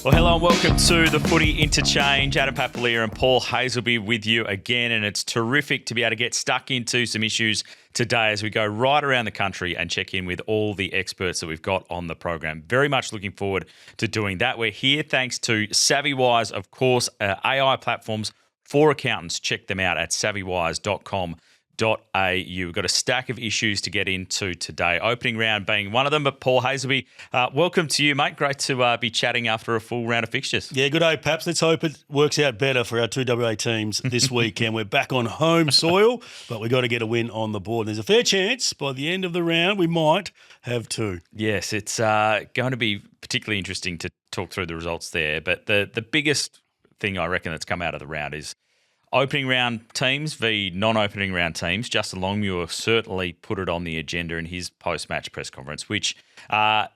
Well, hello and welcome to the Footy Interchange. Adam Papalia and Paul Hasleby with you again, and it's terrific to be able to get stuck into some issues today as we go right around the country and check in with all the experts that we've got on the program. Very much looking forward to doing that. We're here thanks to SavvyWise, of course, AI platforms for accountants. Check them out at savvywise.com.au. We've got a stack of issues to get into today, opening round being one of them. But Paul Hasleby, welcome to you, mate. Great to be chatting after a full round of fixtures. Yeah, good day, Paps. Let's hope it works out better for our two WA teams this weekend. We're back on home soil, but we've got to get a win on the board. And there's a fair chance by the end of the round we might have two. Yes, it's going to be particularly interesting to talk through the results there. But the biggest thing I reckon that's come out of the round is opening round teams v non-opening round teams. Justin Longmuir certainly put it on the agenda in his post-match press conference, which a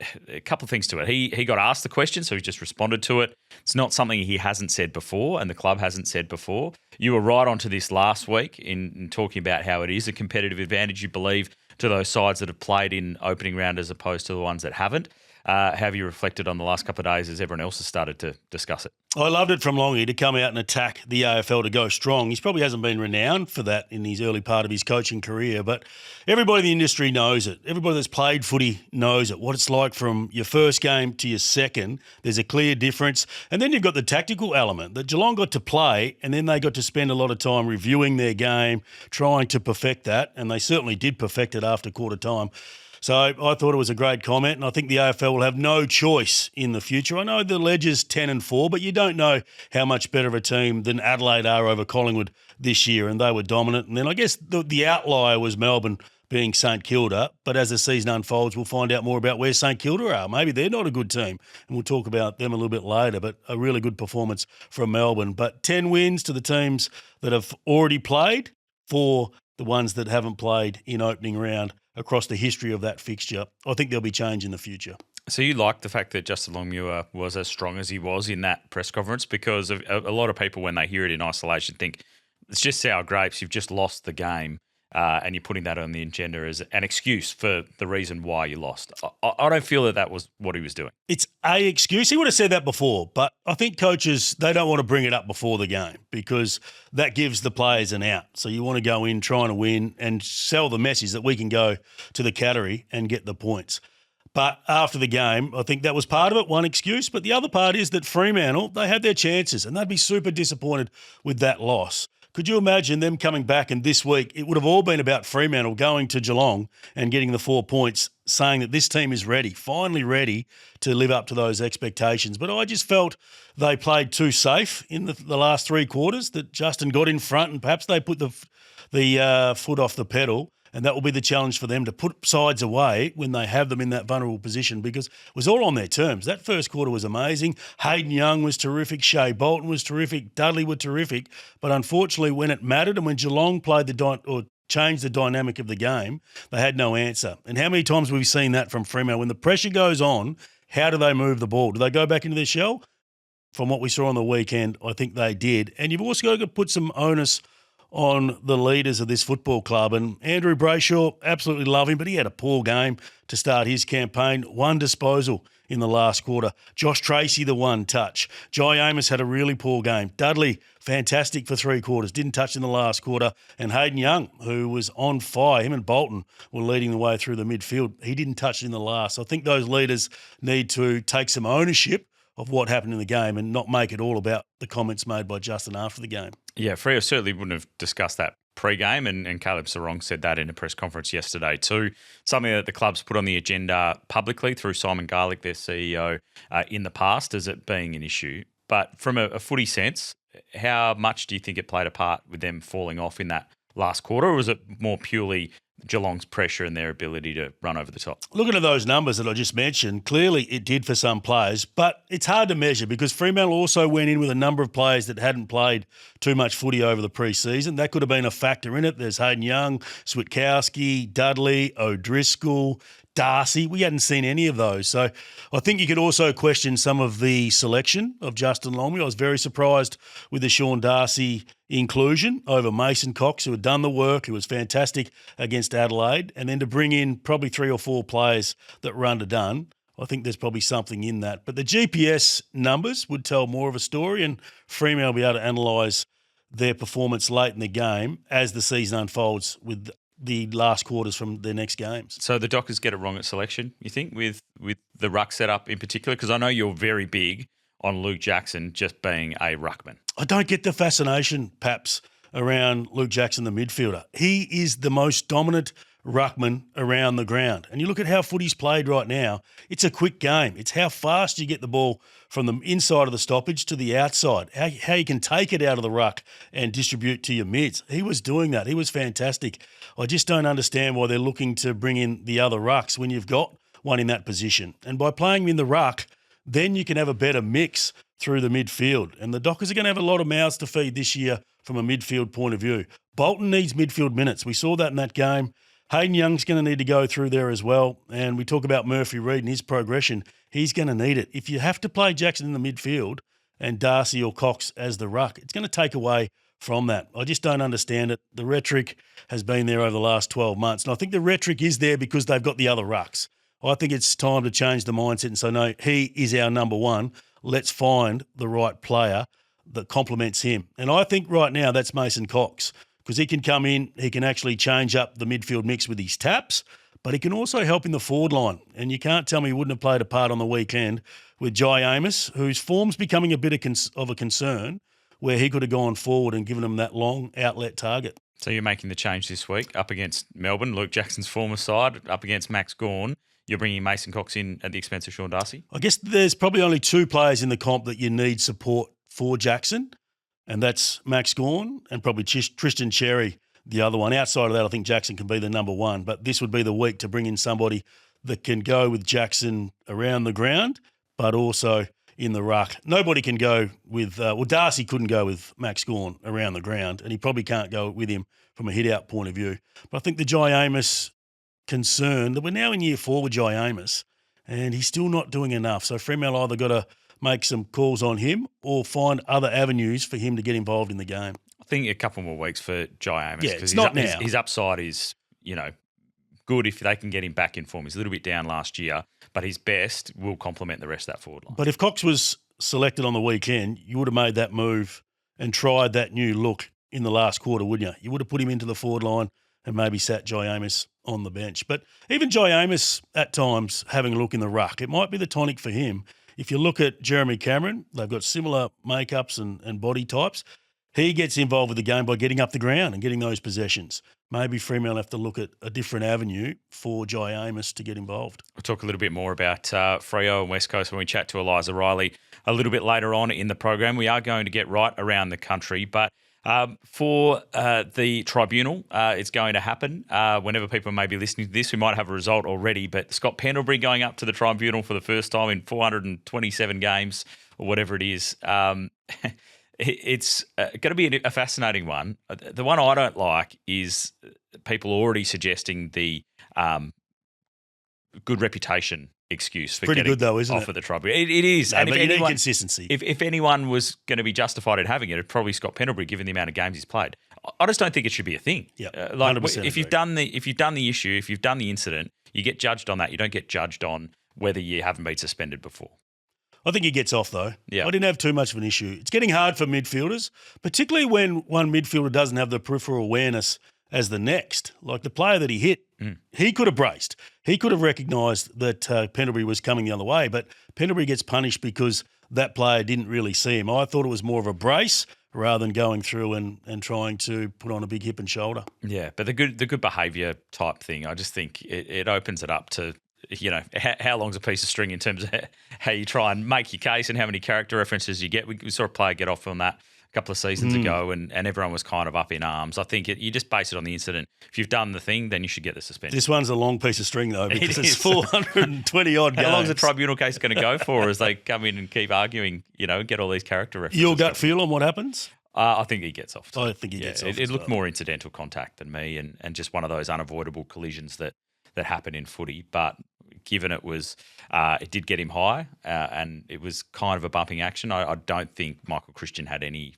couple of things to it. He got asked the question, so he just responded to it. It's not something he hasn't said before and the club hasn't said before. You were right onto this last week in talking about how it is a competitive advantage, you believe, to those sides that have played in opening round as opposed to the ones that haven't. Have you reflected on the last couple of days as everyone else has started to discuss it? I loved it from Longy to come out and attack the AFL, to go strong. He probably hasn't been renowned for that in his early part of his coaching career, but everybody in the industry knows it. Everybody that's played footy knows it, what it's like from your first game to your second. There's a clear difference. And then you've got the tactical element that Geelong got to play, and then they got to spend a lot of time reviewing their game, trying to perfect that, and they certainly did perfect it after quarter time. So I thought it was a great comment, and I think the AFL will have no choice in the future. I know the Ledger's 10-4, but you don't know how much better of a team than Adelaide are over Collingwood this year, and they were dominant. And then I guess the outlier was Melbourne being St Kilda, but as the season unfolds, we'll find out more about where St Kilda are. Maybe they're not a good team, and we'll talk about them a little bit later, but a really good performance from Melbourne. But 10 wins to the teams that have already played, for the ones that haven't played in opening round across the history of that fixture. I think there'll be change in the future. So you like the fact that Justin Longmuir was as strong as he was in that press conference? Because a lot of people, when they hear it in isolation, think it's just sour grapes. You've just lost the game, and you're putting that on the agenda as an excuse for the reason why you lost. I don't feel that was what he was doing. It's a excuse. He would have said that before, but I think coaches, they don't want to bring it up before the game because that gives the players an out. So you want to go in trying to win and sell the message that we can go to the Cattery and get the points. But after the game, I think that was part of it, one excuse. But the other part is that Fremantle, they had their chances and they'd be super disappointed with that loss. Could you imagine them coming back and this week it would have all been about Fremantle going to Geelong and getting the 4 points, saying that this team is ready, finally ready to live up to those expectations. But I just felt they played too safe in the last three quarters, that Justin got in front and perhaps they put the foot off the pedal. And that will be the challenge for them, to put sides away when they have them in that vulnerable position, because it was all on their terms. That first quarter was amazing. Hayden Young was terrific. Shea Bolton was terrific. Dudley were terrific. But unfortunately, when it mattered and when Geelong played changed the dynamic of the game, they had no answer. And how many times have we seen that from Fremantle? When the pressure goes on, how do they move the ball? Do they go back into their shell? From what we saw on the weekend, I think they did. And you've also got to put some onus on the leaders of this football club. And Andrew Brayshaw, absolutely love him, but he had a poor game to start his campaign. One disposal in the last quarter. Josh Tracy, the one touch. Jai Amos had a really poor game. Dudley, fantastic for 3 quarters, didn't touch in the last quarter. And Hayden Young, who was on fire, him and Bolton were leading the way through the midfield. He didn't touch in the last. I think those leaders need to take some ownership of what happened in the game and not make it all about the comments made by Justin after the game. Yeah, Freo certainly wouldn't have discussed that pre-game, and Caleb Sarong said that in a press conference yesterday too. Something that the club's put on the agenda publicly through Simon Garlick, their CEO, in the past as it being an issue. But from a footy sense, how much do you think it played a part with them falling off in that last quarter, or was it more purely Geelong's pressure and their ability to run over the top? Looking at those numbers that I just mentioned, clearly it did for some players, but it's hard to measure because Fremantle also went in with a number of players that hadn't played too much footy over the pre-season. That could have been a factor in it. There's Hayden Young, Switkowski, Dudley, O'Driscoll, Darcy. We hadn't seen any of those. So I think you could also question some of the selection of Justin Longmuir. I was very surprised with the Sean Darcy inclusion over Mason Cox, who had done the work, who was fantastic against Adelaide, and then to bring in probably 3 or 4 players that were underdone. I think there's probably something in that. But the GPS numbers would tell more of a story, and Fremantle will be able to analyse their performance late in the game as the season unfolds with the last quarters from their next games. So the Dockers get it wrong at selection, you think, with the ruck setup in particular? Because I know you're very big on Luke Jackson just being a ruckman. I don't get the fascination, Paps, around Luke Jackson, the midfielder. He is the most dominant ruckman around the ground. And you look at how footy's played right now, it's a quick game. It's how fast you get the ball from the inside of the stoppage to the outside, how you can take it out of the ruck and distribute to your mids. He was doing that. He was fantastic. I just don't understand why they're looking to bring in the other rucks when you've got one in that position. And by playing him in the ruck, then you can have a better mix through the midfield. And the Dockers are going to have a lot of mouths to feed this year from a midfield point of view. Bolton needs midfield minutes. We saw that in that game. Hayden Young's going to need to go through there as well. And we talk about Murphy Reid and his progression. He's going to need it. If you have to play Jackson in the midfield and Darcy or Cox as the ruck, it's going to take away from that. I just don't understand it. The rhetoric has been there over the last 12 months. And I think the rhetoric is there because they've got the other rucks. I think it's time to change the mindset and say, no, he is our number one. Let's find the right player that complements him. And I think right now that's Mason Cox, because he can come in, he can actually change up the midfield mix with his taps, but he can also help in the forward line. And you can't tell me he wouldn't have played a part on the weekend with Jai Amos, whose form's becoming a bit of a concern, where he could have gone forward and given him that long outlet target. So you're making the change this week up against Melbourne, Luke Jackson's former side, up against Max Gawn. You're bringing Mason Cox in at the expense of Sean Darcy? I guess there's probably only two players in the comp that you need support for Jackson, and that's Max Gawn and probably Tristan Cherry, the other one. Outside of that, I think Jackson can be the number one, but this would be the week to bring in somebody that can go with Jackson around the ground, but also in the ruck. Nobody can go with Darcy couldn't go with Max Gawn around the ground, and he probably can't go with him from a hit-out point of view. But I think the Jai Amos concern that we're now in year 4 with Jai Amos, and he's still not doing enough. So Fremantle either got to make some calls on him or find other avenues for him to get involved in the game. I think a couple more weeks for Jai Amos. Yeah, it's not now. His upside is, good if they can get him back in form. He's a little bit down last year, but his best will complement the rest of that forward line. But if Cox was selected on the weekend, you would have made that move and tried that new look in the last quarter, wouldn't you? You would have put him into the forward line and maybe sat Jai Amos on the bench. But even Jai Amos at times having a look in the ruck, it might be the tonic for him. If you look at Jeremy Cameron, they've got similar makeups and body types. He gets involved with the game by getting up the ground and getting those possessions. Maybe Fremantle have to look at a different avenue for Jai Amos to get involved. We'll talk a little bit more about Freo and West Coast when we chat to Eliza Reilly a little bit later on in the program. We are going to get right around the country, but for the tribunal, it's going to happen. Whenever people may be listening to this, we might have a result already, but Scott Pendlebury going up to the tribunal for the first time in 427 games or whatever it is. It's going to be a fascinating one. The one I don't like is people already suggesting the good reputation excuse for pretty getting good though, isn't off it? of the tribunal. It is. No, and but if you need anyone, consistency. If anyone was going to be justified in having it, it'd probably Scott Pendlebury, given the amount of games he's played. I just don't think it should be a thing. Yeah, if you've done the issue, if you've done the incident, you get judged on that. You don't get judged on whether you haven't been suspended before. I think he gets off, though. Yeah. I didn't have too much of an issue. It's getting hard for midfielders, particularly when one midfielder doesn't have the peripheral awareness as the next. Like the player that he hit, he could have braced. He could have recognised that Pendlebury was coming the other way, but Pendlebury gets punished because that player didn't really see him. I thought it was more of a brace rather than going through and trying to put on a big hip and shoulder. Yeah, but the good behaviour type thing, I just think it opens it up to, how long's a piece of string in terms of how you try and make your case and how many character references you get. We saw a player get off on that a couple of seasons ago and everyone was kind of up in arms. I think you just base it on the incident. If you've done the thing, then you should get the suspension. This one's a long piece of string, though, because it's 420-odd games. How long's the tribunal case going to go for as they come in and keep arguing, get all these character references? Your gut feel on what happens? I think he gets off. I think he gets off. It looked more incidental contact than me and just one of those unavoidable collisions that happen in footy. But given it was, it did get him high and it was kind of a bumping action, I don't think Michael Christian had any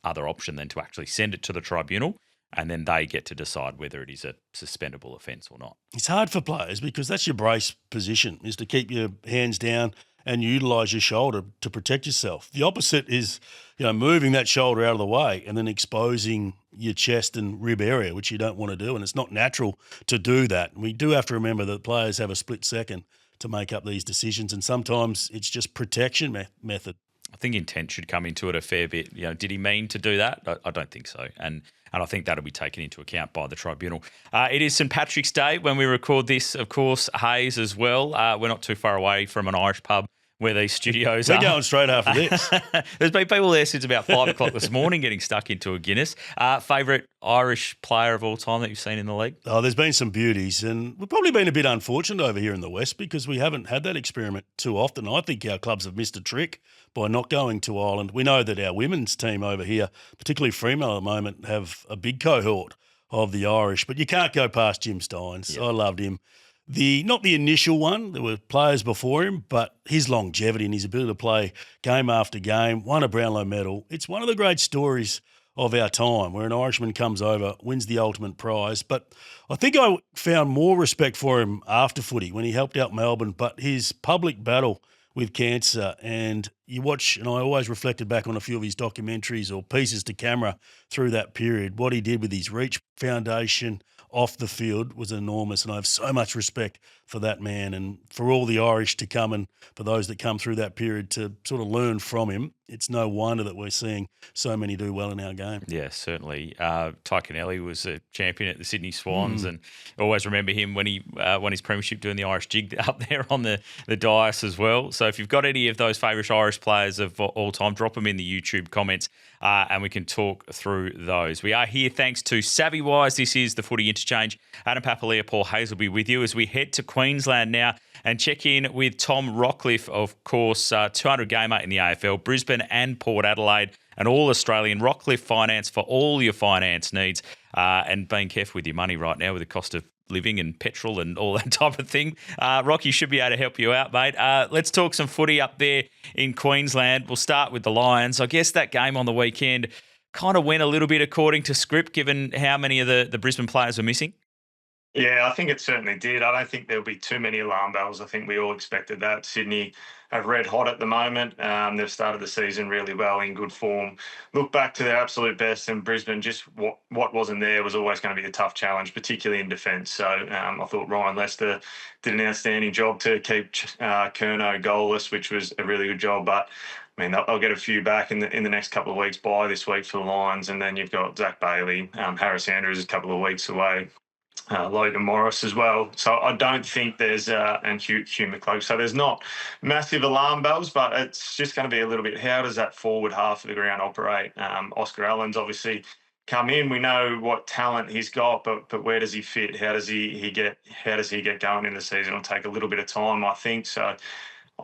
other option than to actually send it to the tribunal and then they get to decide whether it is a suspendable offence or not. It's hard for players because that's your brace position, is to keep your hands down and utilise your shoulder to protect yourself. The opposite is, moving that shoulder out of the way and then exposing your chest and rib area, which you don't want to do, and it's not natural to do that. We do have to remember that players have a split second to make up these decisions, and sometimes it's just protection method. I think intent should come into it a fair bit. Did he mean to do that? I don't think so. And I think that'll be taken into account by the tribunal. It is St Patrick's Day when we record this, of course, Hayes as well. We're not too far away from an Irish pub where these studios are. We're going straight after this. There's been people there since about 5 o'clock this morning getting stuck into a Guinness. Favourite Irish player of all time that you've seen in the league? Oh, there's been some beauties, and we've probably been a bit unfortunate over here in the West because we haven't had that experiment too often. I think our clubs have missed a trick by not going to Ireland. We know that our women's team over here, particularly Fremantle at the moment, have a big cohort of the Irish, but you can't go past Jim Steins. I loved him. Not the initial one, there were players before him, but his longevity and his ability to play game after game, won a Brownlow medal. It's one of the great stories of our time where an Irishman comes over, wins the ultimate prize. But I think I found more respect for him after footy when he helped out Melbourne, but his public battle with cancer, and you watch, and I always reflected back on a few of his documentaries or pieces to camera through that period. What he did with his Reach Foundation off the field was enormous, and I have so much respect for that man and for all the Irish to come and for those that come through that period to sort of learn from him. It's no wonder that we're seeing so many do well in our game. Yeah, certainly. Tyrconnell was a champion at the Sydney Swans, and I always remember him when he won his premiership doing the Irish jig up there on the dais as well. So if you've got any of those favourite Irish players of all time, drop them in the YouTube comments and we can talk through those. We are here thanks to SavvyWise. This is the Footy Interchange. Adam Papalia, Paul Hasleby with you as we head to Queensland now and check in with Tom Rockliff, of course, 200 gamer in the AFL, Brisbane and Port Adelaide, an all-Australian Rockliff finance for all your finance needs, and being careful with your money right now with the cost of living and petrol and all that type of thing. Rocky should be able to help you out, mate. Let's talk some footy up there in Queensland. We'll start with the Lions. I guess that game on the weekend kind of went a little bit according to script, given how many of the Brisbane players were missing. Yeah, I think it certainly did. I don't think there'll be too many alarm bells. I think we all expected that. Sydney are red hot at the moment. They've started the season really well, in good form. Look back to their absolute best, and Brisbane, just what wasn't there was always going to be a tough challenge, particularly in defence. So I thought Ryan Lester did an outstanding job to keep Curnow goalless, which was a really good job. But I mean, they'll get a few back in the next couple of weeks by this week for the Lions, and then you've got Zach Bailey, Harris Andrews is a couple of weeks away. Logan Morris as well. So I don't think there's and Hugh McClough. So there's not massive alarm bells, but it's just going to be a little bit, how does that forward half of the ground operate? Oscar Allen's obviously come in. We know what talent he's got, but where does he fit? How does he get going in the season? It'll take a little bit of time, I think. So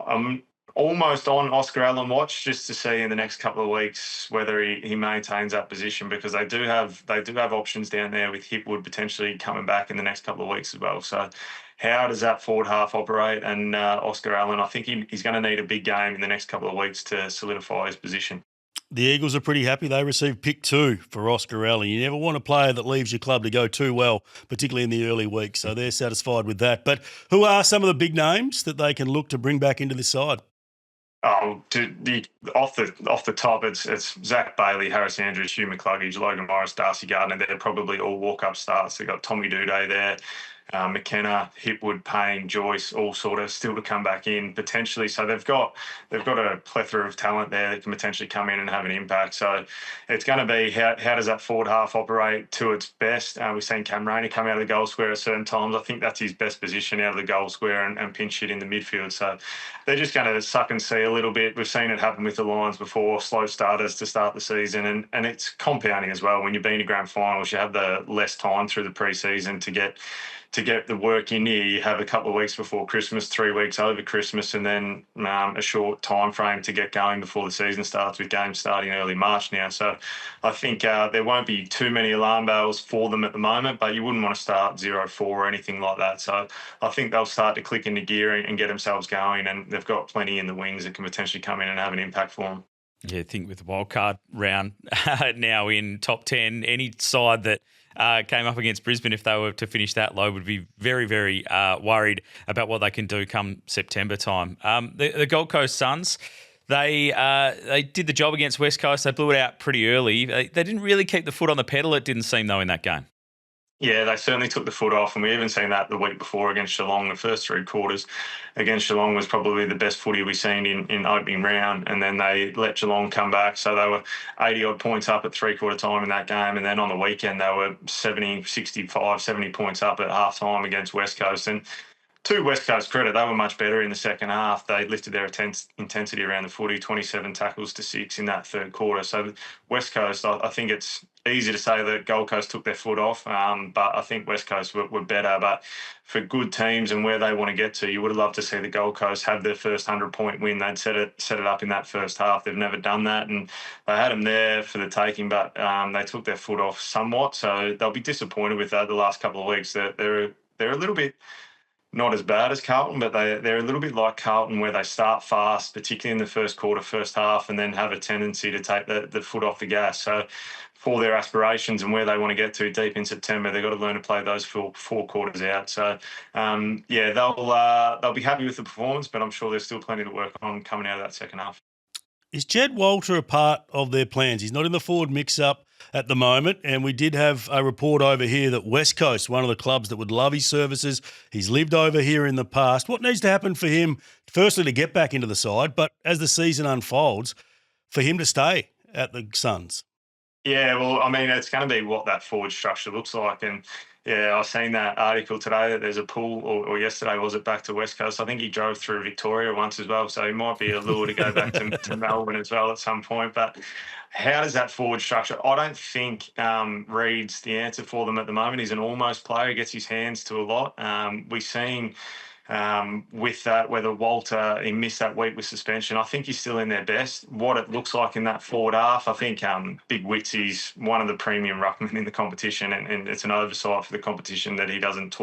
I'm almost on Oscar Allen watch just to see in the next couple of weeks whether he maintains that position, because they do have options down there with Hipwood potentially coming back in the next couple of weeks as well. So how does that forward half operate? And Oscar Allen, I think he's going to need a big game in the next couple of weeks to solidify his position. The Eagles are pretty happy. They received pick 2 for Oscar Allen. You never want a player that leaves your club to go too well, particularly in the early weeks. So they're satisfied with that. But who are some of the big names that they can look to bring back into this side? Oh, off the top, it's Zach Bailey, Harris Andrews, Hugh McCluggage, Logan Morris, Darcy Gardner. They're probably all walk-up starts. They've got Tommy Duday there, McKenna, Hipwood, Payne, Joyce, all sort of still to come back in potentially. So they've got a plethora of talent there that can potentially come in and have an impact. So it's going to be how does that forward half operate to its best? We've seen Cam Rainey come out of the goal square at certain times. I think that's his best position, out of the goal square and pinch hit in the midfield. So they're just going to suck and see a little bit. We've seen it happen with the Lions before, slow starters to start the season, and it's compounding as well. When you've been to grand finals, you have the less time through the pre-season to get the work in here. You have a couple of weeks before Christmas, 3 weeks over Christmas, and then a short time frame to get going before the season starts, with games starting early March now. So I think there won't be too many alarm bells for them at the moment, but you wouldn't want to start 0-4 or anything like that. So I think they'll start to click into gear and get themselves going, and they've got plenty in the wings that can potentially come in and have an impact for them. Yeah, I think with the wildcard round now in top 10, any side that came up against Brisbane, if they were to finish that low, would be very, very worried about what they can do come September time. The Gold Coast Suns, they did the job against West Coast. They blew it out pretty early. They didn't really keep the foot on the pedal, it didn't seem, though, in that game. Yeah, they certainly took the foot off, and we even seen that the week before against Geelong. The first three quarters against Geelong was probably the best footy we've seen in opening round, and then they let Geelong come back. So they were 80-odd points up at three-quarter time in that game, and then on the weekend they were 70, 65, 70 points up at half-time against West Coast. And to West Coast credit, they were much better in the second half. They lifted their intensity around the footy, 27 tackles to 6 in that third quarter. So West Coast, I think it's easy to say that Gold Coast took their foot off, but I think West Coast were better. But for good teams and where they want to get to, you would have loved to see the Gold Coast have their first 100-point win. They'd set it up in that first half. They've never done that, and they had them there for the taking, but they took their foot off somewhat. So they'll be disappointed with that the last couple of weeks. They're a little bit not as bad as Carlton, but they're a little bit like Carlton, where they start fast, particularly in the first quarter, first half, and then have a tendency to take the foot off the gas. So for their aspirations and where they want to get to deep in September, they've got to learn to play those four quarters out. So, they'll be happy with the performance, but I'm sure there's still plenty to work on coming out of that second half. Is Jed Walter a part of their plans? He's not in the forward mix-up at the moment, and we did have a report over here that West Coast, one of the clubs that would love his services, he's lived over here in the past. What needs to happen for him, firstly, to get back into the side, but as the season unfolds, for him to stay at the Suns? Yeah, well, I mean, it's going to be what that forward structure looks like. And yeah, I've seen that article today that there's a pull, or yesterday was it, back to West Coast. I think he drove through Victoria once as well, so he might be a lure to go back to Melbourne as well at some point. But how does that forward structure? I don't think Reed's the answer for them at the moment. He's an almost player. He gets his hands to a lot. We've seen with that, whether Walter, he missed that week with suspension, I think he's still in their best. What it looks like in that forward half, I think Big Witsy's one of the premium ruckmen in the competition, and it's an oversight for the competition that he doesn't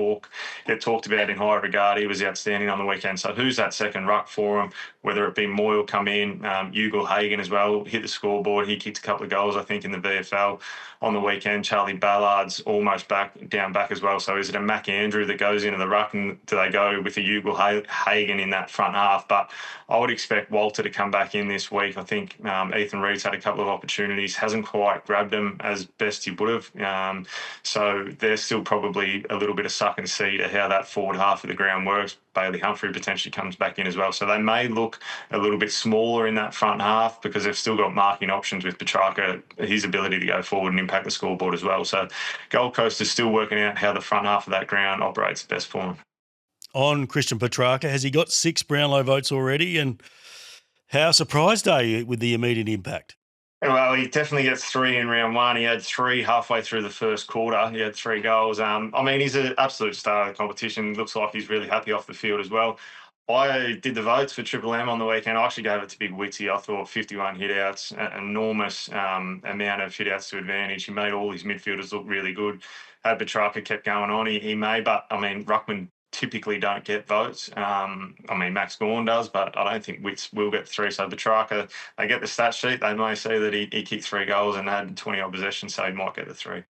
get talked about in high regard. He was outstanding on the weekend. So who's that second ruck for him? Whether it be Moyle come in, Ugle Hagan as well, hit the scoreboard. He kicked a couple of goals, I think, in the VFL on the weekend. Charlie Ballard's almost down back as well. So is it a Mac Andrew that goes into the ruck, and do they go with a Ugle Hagan in that front half? But I would expect Walter to come back in this week. I think Ethan Reed's had a couple of opportunities, hasn't quite grabbed them as best he would have. So there's still probably a little bit of suck and see to how that forward half of the ground works. Bailey Humphrey potentially comes back in as well. So they may look a little bit smaller in that front half because they've still got marking options with Petrarca, his ability to go forward and impact the scoreboard as well. So Gold Coast is still working out how the front half of that ground operates best for them. On Christian Petrarca, has he got 6 Brownlow votes already? And how surprised are you with the immediate impact? Well, he definitely gets 3 in round 1. He had 3 halfway through the first quarter. He had 3 goals. I mean, he's an absolute star of the competition. Looks like he's really happy off the field as well. I did the votes for Triple M on the weekend. I actually gave it to Big Witsy. I thought 51 hit-outs, an enormous amount of hit-outs to advantage. He made all his midfielders look really good. Had Petrarca kept going on, he may. But, I mean, ruckman typically don't get votes. I mean, Max Gawn does, but I don't think Witts will get 3. So Petrarca, they get the stat sheet. They may see that he kicked 3 goals and had 20-odd possessions, so he might get the 3.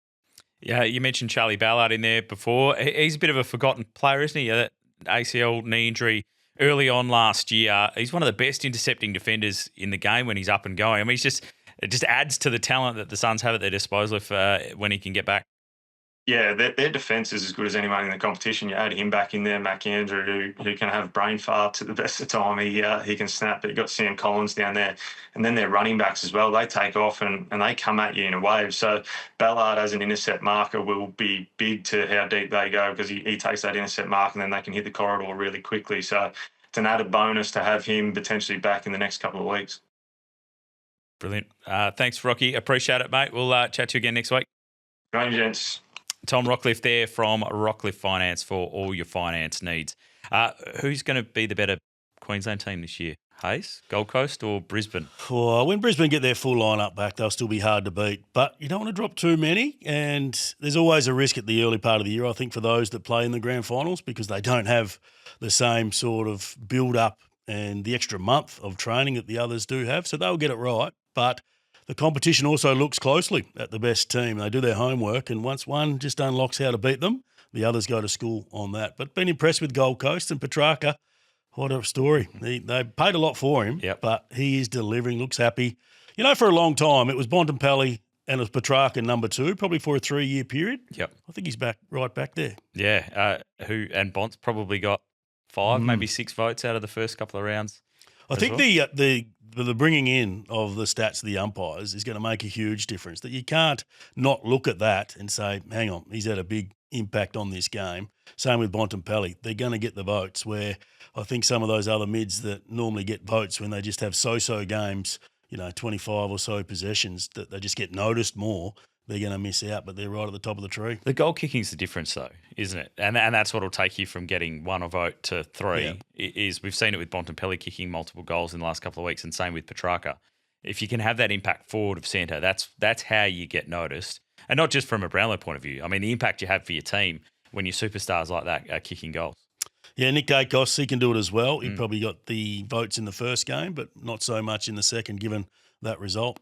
Yeah, you mentioned Charlie Ballard in there before. He's a bit of a forgotten player, isn't he? That ACL knee injury early on last year. He's one of the best intercepting defenders in the game when he's up and going. I mean, it just adds to the talent that the Suns have at their disposal when he can get back. Yeah, their defence is as good as anyone in the competition. You add him back in there, Mac Andrew, who can have brain farts at the best of time. He can snap, but you've got Sam Collins down there. And then their running backs as well. They take off and they come at you in a wave. So Ballard as an intercept marker will be big to how deep they go because he takes that intercept mark and then they can hit the corridor really quickly. So it's an added bonus to have him potentially back in the next couple of weeks. Brilliant. Thanks, Rocky. Appreciate it, mate. We'll chat to you again next week. Great, gents. Tom Rockliff there from Rockliff Finance for all your finance needs. Who's going to be the better Queensland team this year? Hayes, Gold Coast or Brisbane? Well, when Brisbane get their full lineup back, they'll still be hard to beat. But you don't want to drop too many, and there's always a risk at the early part of the year, I think, for those that play in the grand finals because they don't have the same sort of build-up and the extra month of training that the others do have. So they'll get it right. But the competition also looks closely at the best team. They do their homework, and once one just unlocks how to beat them, the others go to school on that. But been impressed with Gold Coast and Petrarca. What a story. They paid a lot for him, but he is delivering, looks happy. You know, for a long time, it was Bontempelli and it was Petrarca number 2, probably for a 3-year period. Yep. I think he's right back there. Yeah. And Bont's probably got 5, maybe 6 votes out of the first couple of rounds. I think the bringing in of the stats of the umpires is going to make a huge difference. That you can't not look at that and say, hang on, he's had a big impact on this game. Same with Bontempelli. They're going to get the votes, where I think some of those other mids that normally get votes when they just have so-so games, 25 or so possessions, that they just get noticed more, they're going to miss out, but they're right at the top of the tree. The goal kicking's the difference, though, isn't it? And that's what will take you from getting 1 vote to 3. Is we've seen it with Bontempelli kicking multiple goals in the last couple of weeks, and same with Petrarca. If you can have that impact forward of centre, that's how you get noticed. And not just from a Brownlow point of view. I mean, the impact you have for your team when your superstars like that are kicking goals. Yeah, Nick Dacos, he can do it as well. He probably got the votes in the first game, but not so much in the second, given that result.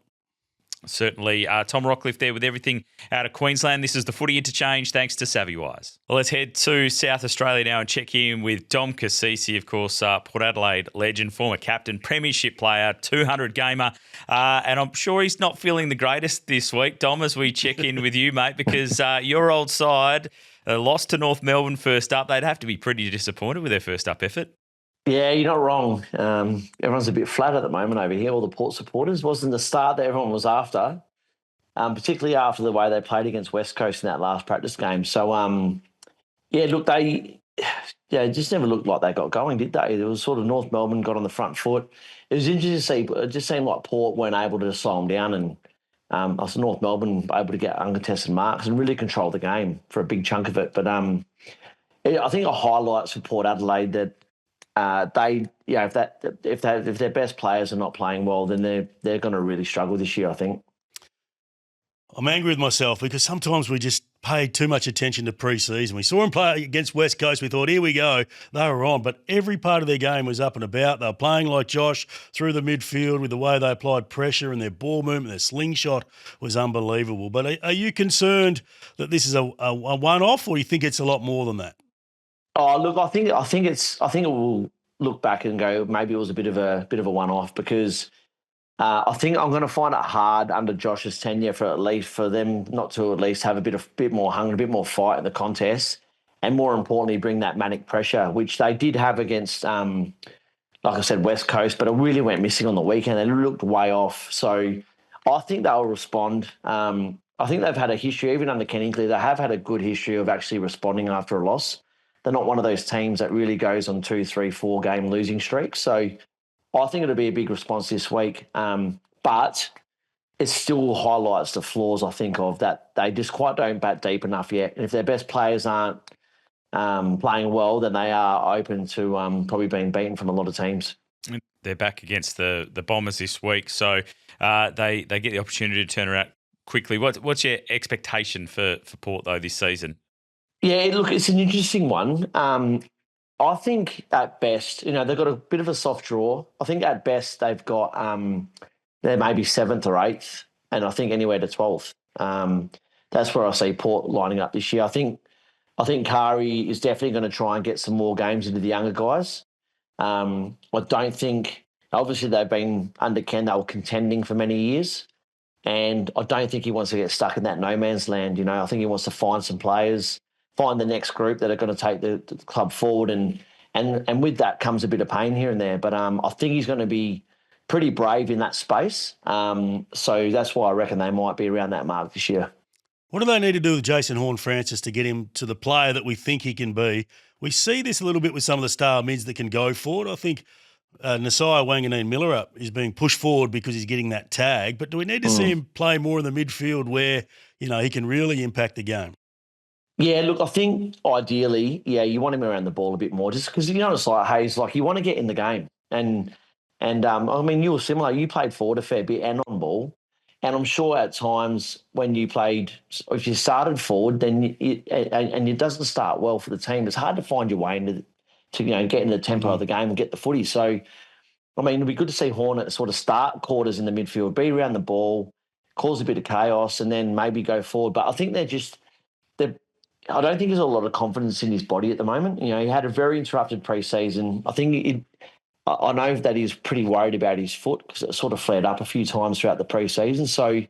Certainly. Tom Rockliff there with everything out of Queensland. This is the Footy Interchange, thanks to SavvyWise. Well, let's head to South Australia now and check in with Dom Cassisi, of course, Port Adelaide legend, former captain, premiership player, 200 gamer. And I'm sure he's not feeling the greatest this week, Dom, as we check in with you, mate, because your old side lost to North Melbourne first up. They'd have to be pretty disappointed with their first up effort. Yeah, you're not wrong. Everyone's a bit flat at the moment over here, all the Port supporters. Wasn't the start that everyone was after, particularly after the way they played against West Coast in that last practice game. So, look, they just never looked like they got going, did they? It was sort of North Melbourne got on the front foot. It was interesting to see. It just seemed like Port weren't able to slow them down, and I saw North Melbourne able to get uncontested marks and really control the game for a big chunk of it. But I think it highlights for Port Adelaide that if their best players are not playing well, then they're going to really struggle this year, I think. I'm angry with myself because sometimes we just paid too much attention to pre-season. We saw them play against West Coast. We thought, here we go. They were on, but every part of their game was up and about. They were playing like Josh through the midfield with the way they applied pressure, and their ball movement, their slingshot was unbelievable. But are you concerned that this is a one-off, or do you think it's a lot more than that? Oh, look, I think it will look back and go, maybe it was a bit of a one-off, because I think I'm going to find it hard under Josh's tenure for them not to at least have a bit more hunger, a bit more fight in the contest, and more importantly, bring that manic pressure, which they did have against, like I said, West Coast, but it really went missing on the weekend. They looked way off. So I think they'll respond. I think they've had a history, even under Kenningley, they have had a good history of actually responding after a loss. They're not one of those teams that really goes on 2, 3, 4 game losing streaks. So I think it'll be a big response this week. But it still highlights the flaws, I think, of that they just quite don't bat deep enough yet. And if their best players aren't playing well, then they are open to probably being beaten from a lot of teams. They're back against the Bombers this week, so they get the opportunity to turn around quickly. What's your expectation for Port, though, this season? Yeah, look, it's an interesting one. I think at best, they've got a bit of a soft draw. I think at best they've got they're maybe 7th or 8th, and I think anywhere to 12th. That's where I see Port lining up this year. I think Kari is definitely going to try and get some more games into the younger guys. I don't think, obviously they've been under Ken, they were contending for many years, and I don't think he wants to get stuck in that no man's land. I think he wants to find some players, find the next group that are going to take the club forward, and with that comes a bit of pain here and there. But I think he's going to be pretty brave in that space. So that's why I reckon they might be around that mark this year. What do they need to do with Jason Horne-Francis to get him to the player that we think he can be? We see this a little bit with some of the star mids that can go forward. I think Nasiah Wanganeen-Miller is being pushed forward because he's getting that tag. But do we need to see him play more in the midfield where, he can really impact the game? Yeah, look, I think ideally, you want him around the ball a bit more, just because it's like Hayes, like you want to get in the game, and I mean you were similar. You played forward a fair bit and on ball, and I'm sure at times when you played, if you started forward, then it doesn't start well for the team. It's hard to find your way into get in the tempo of the game and get the footy. So, I mean, it'd be good to see Hornet sort of start quarters in the midfield, be around the ball, cause a bit of chaos, and then maybe go forward. But I think I don't think there's a lot of confidence in his body at the moment. You know, he had a very interrupted pre-season. I know that he's pretty worried about his foot because it sort of flared up a few times throughout the pre-season. So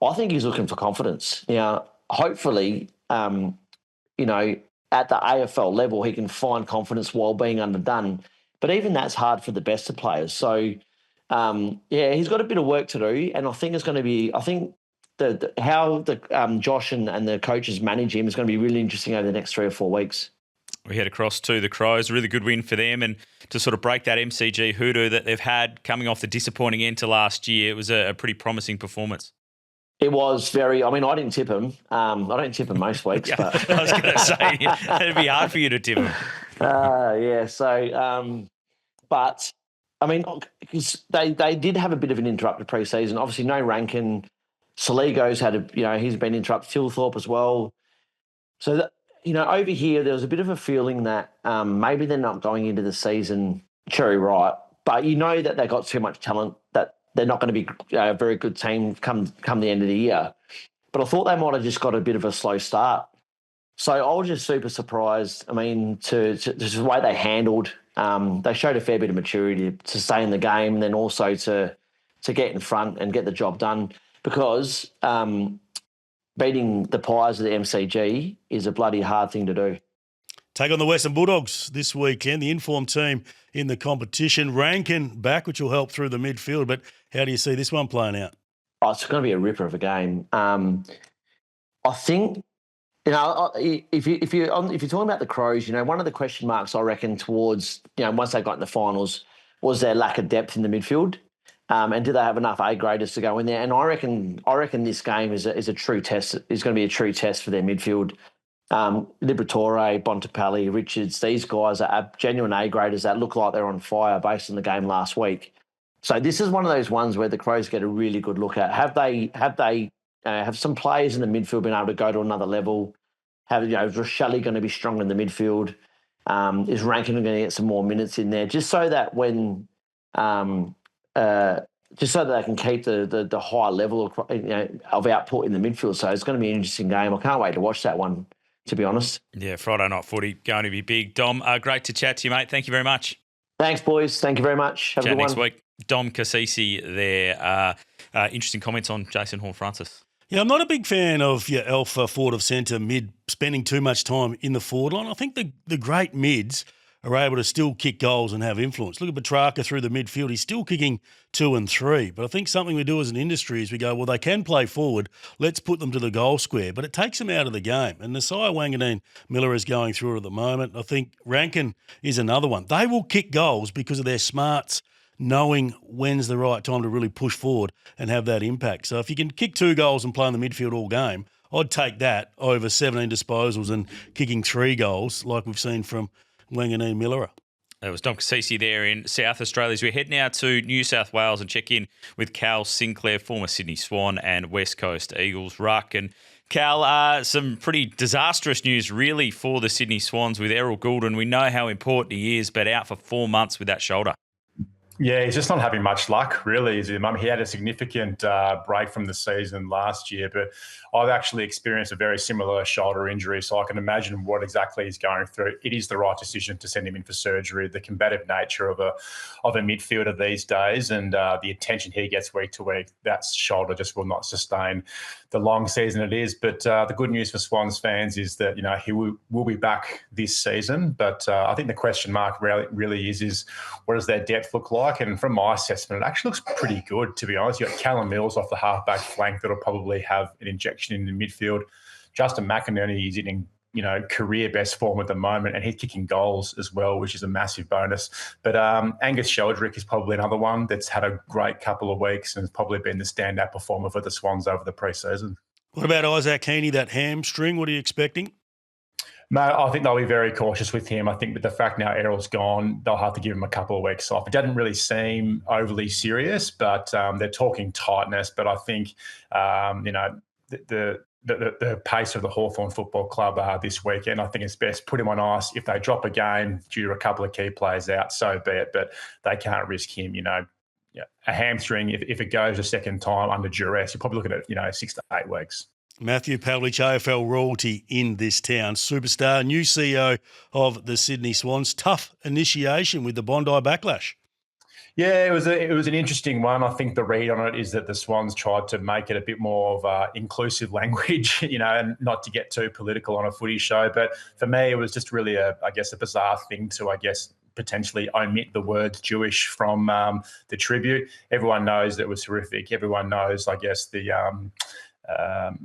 I think he's looking for confidence. Now, hopefully, you know, at the AFL level, he can find confidence while being underdone. But even that's hard for the best of players. So, he's got a bit of work to do. And I think it's going to be, how Josh and the coaches manage him is going to be really interesting over the next 3 or 4 weeks. We head across to the Crows, really good win for them, and to sort of break that MCG hoodoo that they've had coming off the disappointing end to last year, it was a pretty promising performance. It was very. I mean, I didn't tip him. I don't tip him most weeks. Yeah, but I was going to say it'd be hard for you to tip him. Yeah. So, but I mean, because they did have a bit of an interrupted pre-season. Obviously, no Rankin. Saligo's he's been interrupted. Tilthorpe as well. So that, over here there was a bit of a feeling that maybe they're not going into the season cherry ripe, but that they got too much talent that they're not going to be a very good team come the end of the year. But I thought they might have just got a bit of a slow start. So I was just super surprised. I mean, to the way they handled, they showed a fair bit of maturity to stay in the game, and then also to get in front and get the job done. Because beating the Pies of the MCG is a bloody hard thing to do. Take on the Western Bulldogs this weekend, the informed team in the competition. Rankin back, which will help through the midfield. But how do you see this one playing out? Oh, it's going to be a ripper of a game. I think, if you're talking about the Crows, one of the question marks I reckon towards, once they got in the finals was their lack of depth in the midfield. And do they have enough A-graders to go in there? And I reckon this game is a true test. Is going to be a true test for their midfield. Liberatore, Bontempelli, Richards, these guys are genuine A-graders that look like they're on fire based on the game last week. So this is one of those ones where the Crows get a really good look at. Have some players in the midfield been able to go to another level? Is Rochelle going to be strong in the midfield? Is Rankin going to get some more minutes in there? Just so that when just so that they can keep the high level of output in the midfield. So it's going to be an interesting game. I can't wait to watch that one, to be honest. Yeah, Friday night footy going to be big. Dom, great to chat to you, mate. Thank you very much. Thanks, boys. Thank you very much. Have a good one. Next week. Dom Cassisi there. Interesting comments on Jason Horne-Francis. Yeah, I'm not a big fan of your alpha forward of centre mid spending too much time in the forward line. I think the great mids are able to still kick goals and have influence. Look at Petrarca through the midfield. He's still kicking 2 and 3. But I think something we do as an industry is we go, well, they can play forward. Let's put them to the goal square. But it takes them out of the game. And Nasiah Wanganeen Miller is going through it at the moment. I think Rankin is another one. They will kick goals because of their smarts, knowing when's the right time to really push forward and have that impact. So if you can kick 2 goals and play in the midfield all game, I'd take that over 17 disposals and kicking 3 goals like we've seen from Wanganeen Miller. That was Dom Cassisi there in South Australia. As we head now to New South Wales and check in with Cal Sinclair, former Sydney Swan and West Coast Eagles ruck. And Cal, some pretty disastrous news really for the Sydney Swans with Errol Goulden. We know how important he is, but out for 4 months with that shoulder. Yeah, he's just not having much luck, really. He had a significant break from the season last year, but I've actually experienced a very similar shoulder injury, so I can imagine what exactly he's going through. It is the right decision to send him in for surgery. The combative nature of a midfielder these days and the attention he gets week to week, that shoulder just will not sustain the long season it is. But the good news for Swans fans is that he will be back this season. But I think the question mark really is what does their depth look like? And from my assessment, it actually looks pretty good, to be honest. You've got Callum Mills off the halfback flank that'll probably have an injection in the midfield. Justin McInerney is in career best form at the moment, and he's kicking goals as well, which is a massive bonus. But Angus Sheldrick is probably another one that's had a great couple of weeks and has probably been the standout performer for the Swans over the pre-season. What about Isaac Heaney, that hamstring? What are you expecting? No, I think they'll be very cautious with him. I think with the fact now Errol's gone, they'll have to give him a couple of weeks off. It doesn't really seem overly serious, but they're talking tightness. But I think, the pace of the Hawthorn Football Club this weekend, I think it's best put him on ice. If they drop a game due to a couple of key players out, so be it. But they can't risk him, a hamstring, if it goes a second time under duress, you're probably looking at 6 to 8 weeks. Matthew Pavlich, AFL royalty in this town, superstar, new CEO of the Sydney Swans. Tough initiation with the Bondi backlash. Yeah, it was an interesting one. I think the read on it is that the Swans tried to make it a bit more of inclusive language, and not to get too political on a footy show. But for me, it was just really a bizarre thing to, potentially omit the word Jewish from the tribute. Everyone knows that it was horrific. Everyone knows,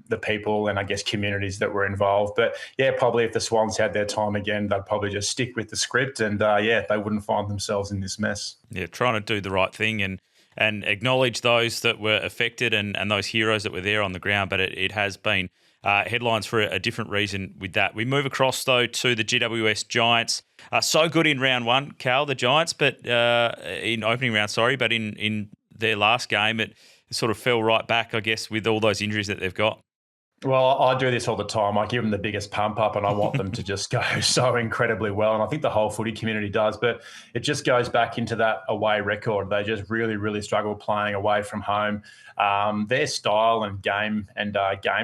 the people and communities that were involved. But yeah, probably if the Swans had their time again, they'd probably just stick with the script and they wouldn't find themselves in this mess. Yeah, trying to do the right thing and acknowledge those that were affected and those heroes that were there on the ground. But it has been headlines for a different reason with that. We move across, though, to the GWS Giants. So good in round one, Cal, the Giants, but in opening round, but in their last game, it sort of fell right back, with all those injuries that they've got. Well, I do this all the time. I give them the biggest pump up and I want them to just go so incredibly well. And I think the whole footy community does, but it just goes back into that away record. They just really, really struggle playing away from home. Their style and game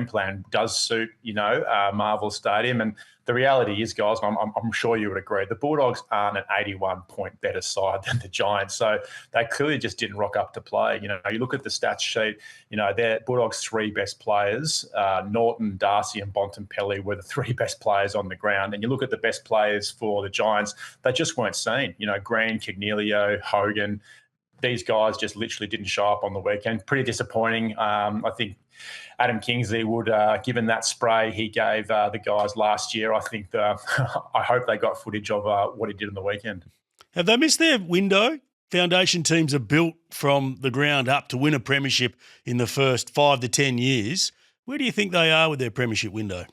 plan does suit, Marvel Stadium. And the reality is, guys, I'm sure you would agree, the Bulldogs aren't an 81-point better side than the Giants. So they clearly just didn't rock up to play. You look at the stats sheet, their Bulldogs' 3 best players, Norton, Darcy and Bontempelli were the 3 best players on the ground. And you look at the best players for the Giants, they just weren't seen. Green, Cagnilio, Hogan, these guys just literally didn't show up on the weekend. Pretty disappointing. I think Adam Kingsley would, given that spray he gave the guys last year, I think I hope they got footage of what he did on the weekend. Have they missed their window? Foundation teams are built from the ground up to win a premiership in the first 5 to 10 years. Where do you think they are with their premiership window?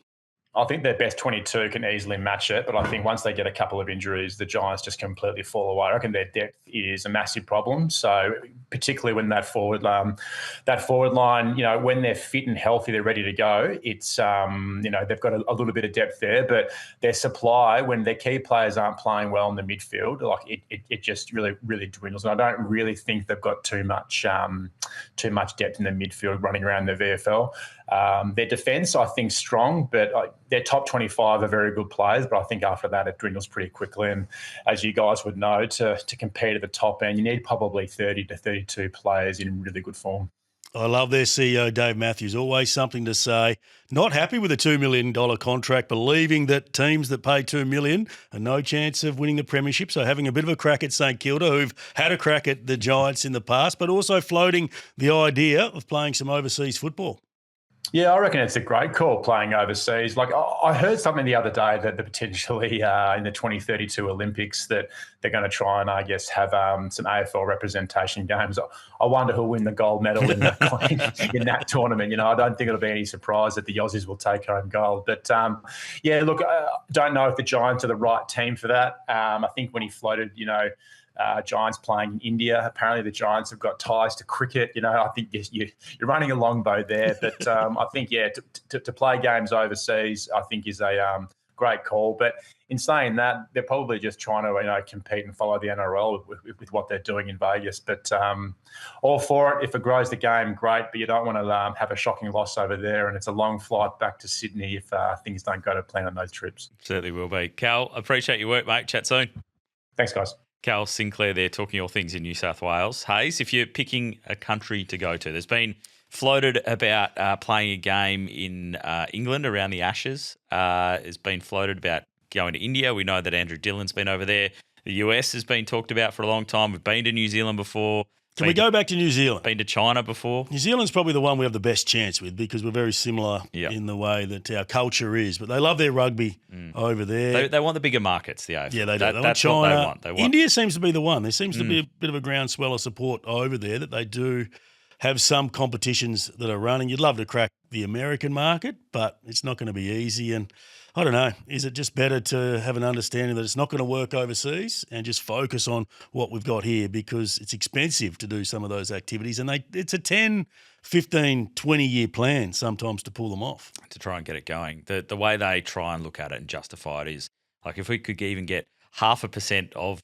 I think their best 22 can easily match it, but I think once they get a couple of injuries, the Giants just completely fall away. I reckon their depth is a massive problem. So particularly when that forward line, when they're fit and healthy, they're ready to go. It's they've got a little bit of depth there, but their supply, when their key players aren't playing well in the midfield, it just really, really dwindles. And I don't really think they've got too much depth in the midfield running around the VFL. Their defence, I think, strong, but their top 25 are very good players. But I think after that, it dwindles pretty quickly. And as you guys would know, to compete at the top end, you need probably 30 to 32 players in really good form. I love their CEO, Dave Matthews. Always something to say. Not happy with a $2 million contract, believing that teams that pay $2 million are no chance of winning the premiership. So having a bit of a crack at St Kilda, who've had a crack at the Giants in the past, but also floating the idea of playing some overseas football. Yeah, I reckon it's a great call playing overseas. I heard something the other day that potentially in the 2032 Olympics that they're going to try and, have some AFL representation games. I wonder who'll win the gold medal in that tournament. I don't think it'll be any surprise that the Aussies will take home gold. But, I don't know if the Giants are the right team for that. I think when he floated, Giants playing in India. Apparently the Giants have got ties to cricket. I think you're running a long bow there. But I think, to play games overseas, I think is a great call. But in saying that, they're probably just trying to, compete and follow the NRL with what they're doing in Vegas. But all for it. If it grows the game, great. But you don't want to have a shocking loss over there. And it's a long flight back to Sydney if things don't go to plan on those trips. Certainly will be. Cal, appreciate your work, mate. Chat soon. Thanks, guys. Cal Sinclair there talking all things in New South Wales. Hayes, if you're picking a country to go to, there's been floated about playing a game in England around the Ashes. It's been floated about going to India. We know that Andrew Dillon's been over there. The US has been talked about for a long time. We've been to New Zealand before. Can we go back to New Zealand? Been to China before. New Zealand's probably the one we have the best chance with because we're very similar in the way that our culture is. But they love their rugby over there. They want the bigger markets, the AFL. Yeah, they do. That's China. what they want. India seems to be the one. There seems to be a bit of a groundswell of support over there that they do have some competitions that are running. You'd love to crack the American market, but it's not going to be easy. And I don't know, is it just better to have an understanding that it's not going to work overseas and just focus on what we've got here because it's expensive to do some of those activities and it's a 10, 15, 20-year plan sometimes to pull them off. To try and get it going. The way they try and look at it and justify it is, if we could even get 0.5% of,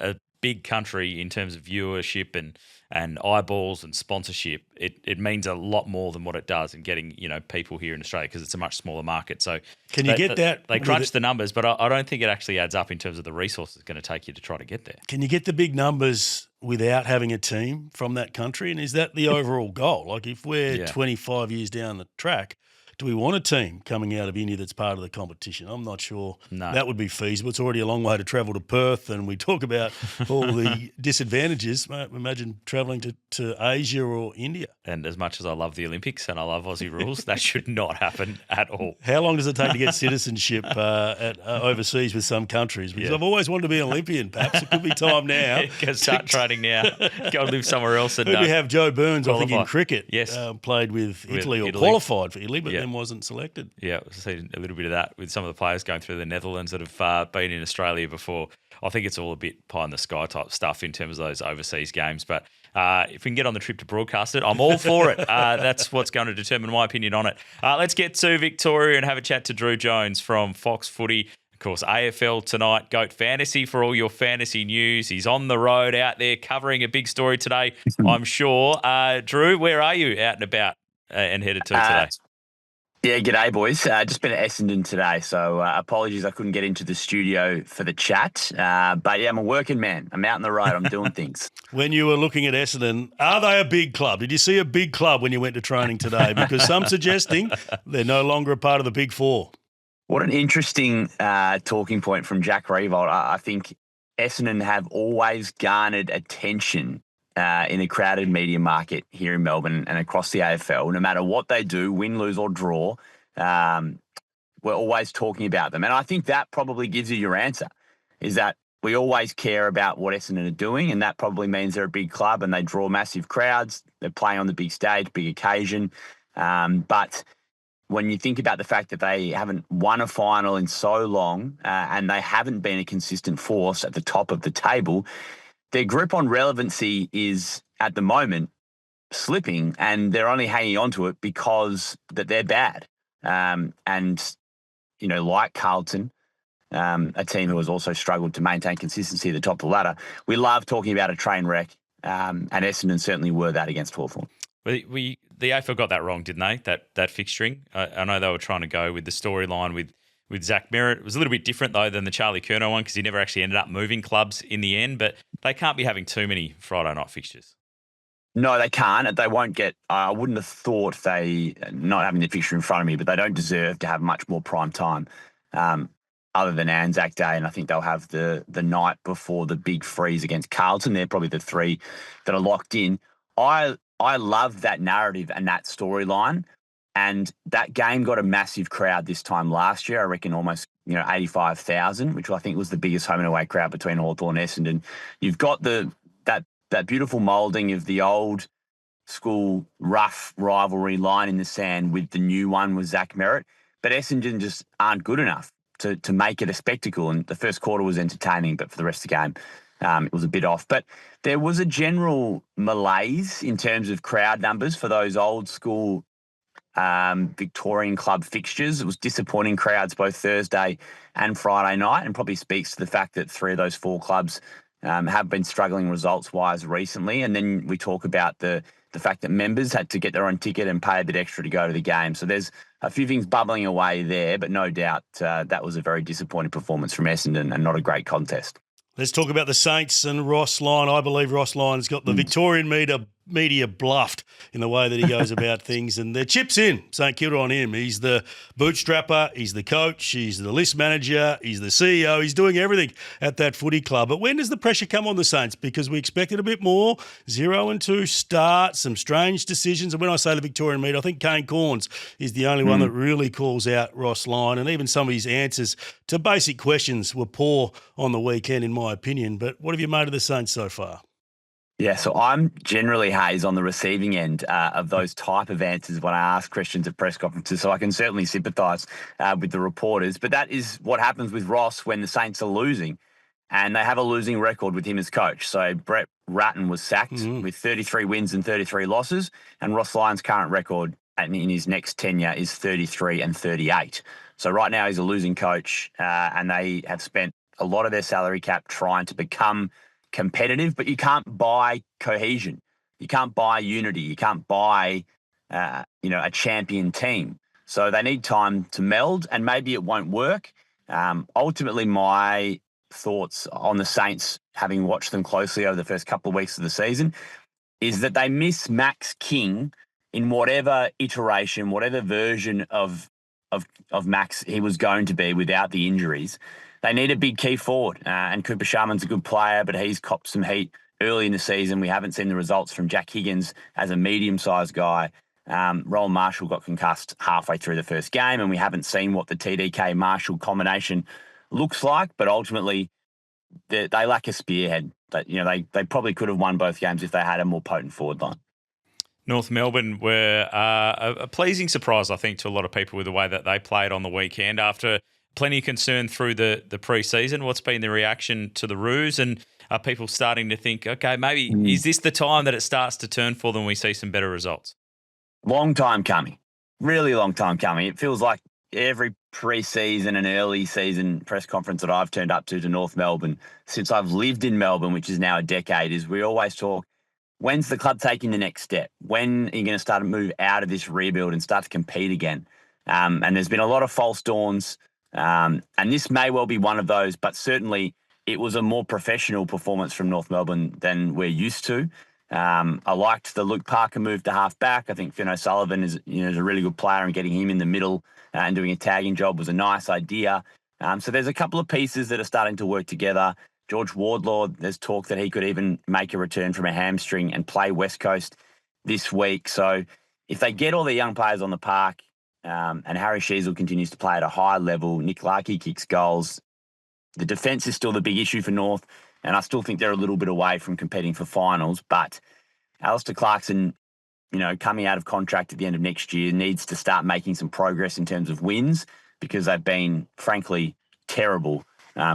a big country in terms of viewership and eyeballs and sponsorship, it means a lot more than what it does in getting, people here in Australia, because it's a much smaller market. So can you get that? They crunch the numbers, but I don't think it actually adds up in terms of the resources it's going to take you to try to get there. Can you get the big numbers without having a team from that country? And is that the overall goal? Like, if we're 25 years down the track, do we want a team coming out of India that's part of the competition? I'm not sure that would be feasible. It's already a long way to travel to Perth, and we talk about all the disadvantages. Imagine travelling to Asia or India. And as much as I love the Olympics and I love Aussie rules, that should not happen at all. How long does it take to get citizenship overseas with some countries? Because I've always wanted to be an Olympian, perhaps. It could be time now. Go start training now. Go live somewhere else. And we have Joe Burns, qualify. I think, in cricket. Yes. Played with Italy or qualified for Italy, but then wasn't selected. Yeah, we've seen a little bit of that with some of the players going through the Netherlands that have been in Australia before. I think it's all a bit pie in the sky type stuff in terms of those overseas games. But if we can get on the trip to broadcast it, I'm all for it. That's what's going to determine my opinion on it. Let's get to Victoria and have a chat to Drew Jones from Fox Footy. Of course, AFL tonight, Goat Fantasy for all your fantasy news. He's on the road out there covering a big story today, I'm sure. Drew, where are you out and about and headed to today? Yeah, g'day, boys. Just been at Essendon today, so apologies I couldn't get into the studio for the chat. But yeah, I'm a working man. I'm out on the road. I'm doing things. When you were looking at Essendon, are they a big club? Did you see a big club when you went to training today? Because some suggesting they're no longer a part of the Big Four. What an interesting talking point from Jack Riewoldt. I think Essendon have always garnered attention in a crowded media market here in Melbourne and across the AFL. No matter what they do, win, lose or draw, we're always talking about them. And I think that probably gives you your answer, is that we always care about what Essendon are doing, and that probably means they're a big club and they draw massive crowds. They're playing on the big stage, big occasion. But when you think about the fact that they haven't won a final in so long and they haven't been a consistent force at the top of the table, their grip on relevancy is, at the moment, slipping, and they're only hanging on to it because that they're bad. And, like Carlton, a team who has also struggled to maintain consistency at the top of the ladder, we love talking about a train wreck, and Essendon certainly were that against Hawthorn. The AFL got that wrong, didn't they, that fixturing? I know they were trying to go with the storyline with Zach Merritt. It was a little bit different, though, than the Charlie Curnow one, because he never actually ended up moving clubs in the end. But they can't be having too many Friday night fixtures. No, they can't. They won't get – I wouldn't have thought not having the fixture in front of me, but they don't deserve to have much more prime time other than Anzac Day. And I think they'll have the night before the big freeze against Carlton. They're probably the three that are locked in. I love that narrative and that storyline. And that game got a massive crowd this time last year. I reckon almost 85,000, which I think was the biggest home and away crowd between Hawthorn and Essendon. You've got that beautiful moulding of the old school rough rivalry line in the sand with the new one with Zach Merritt, but Essendon just aren't good enough to make it a spectacle. And the first quarter was entertaining, but for the rest of the game, it was a bit off. But there was a general malaise in terms of crowd numbers for those old school Victorian club fixtures. It was disappointing crowds both Thursday and Friday night, and probably speaks to the fact that three of those four clubs have been struggling results-wise recently. And then we talk about the fact that members had to get their own ticket and pay a bit extra to go to the game. So there's a few things bubbling away there, but no doubt that was a very disappointing performance from Essendon and not a great contest. Let's talk about the Saints and Ross Lyon. I believe Ross Lyon has got the Victorian media bluffed in the way that he goes about things, and the chips in. St Kilda on him. He's the bootstrapper, he's the coach, he's the list manager, he's the CEO, he's doing everything at that footy club. But when does the pressure come on the Saints? Because we expected a bit more. 0-2 start, some strange decisions. And when I say the Victorian media, I think Kane Corns is the only one that really calls out Ross Lyon, and even some of his answers to basic questions were poor on the weekend, in my opinion. But what have you made of the Saints so far? Yeah, so I'm generally, Hayes, on the receiving end of those type of answers when I ask questions at press conferences, so I can certainly sympathise with the reporters. But that is what happens with Ross when the Saints are losing, and they have a losing record with him as coach. So Brett Ratton was sacked with 33 wins and 33 losses, and Ross Lyon's current record in his next tenure is 33 and 38. So right now he's a losing coach, and they have spent a lot of their salary cap trying to become competitive, but you can't buy cohesion. You can't buy unity. You can't buy, a champion team. So they need time to meld, and maybe it won't work. Ultimately, my thoughts on the Saints, having watched them closely over the first couple of weeks of the season, is that they miss Max King in whatever iteration, whatever version of Max he was going to be without the injuries. They need a big key forward, and Cooper Sharman's a good player, but he's copped some heat early in the season. We haven't seen the results from Jack Higgins as a medium-sized guy. Roland Marshall got concussed halfway through the first game, and we haven't seen what the TDK Marshall combination looks like. But ultimately, they lack a spearhead. They probably could have won both games if they had a more potent forward line. North Melbourne were a pleasing surprise, I think, to a lot of people with the way that they played on the weekend. After plenty of concern through the pre-season, what's been the reaction to the Roos? And are people starting to think, okay, maybe is this the time that it starts to turn for them? We see some better results. Long time coming. Really long time coming. It feels like every pre-season and early season press conference that I've turned up to North Melbourne since I've lived in Melbourne, which is now a decade, is we always talk, when's the club taking the next step? When are you going to start to move out of this rebuild and start to compete again? And there's been a lot of false dawns, and this may well be one of those, but certainly it was a more professional performance from North Melbourne than we're used to. I liked the Luke Parker move to half back. I think Finn O'Sullivan is a really good player, and getting him in the middle and doing a tagging job was a nice idea. So there's a couple of pieces that are starting to work together. George Wardlaw, there's talk that he could even make a return from a hamstring and play West Coast this week. So if they get all the young players on the park, and Harry Sheasel continues to play at a high level, Nick Larkey kicks goals, the defence is still the big issue for North, and I still think they're a little bit away from competing for finals. But Alistair Clarkson, coming out of contract at the end of next year, needs to start making some progress in terms of wins, because they've been, frankly, terrible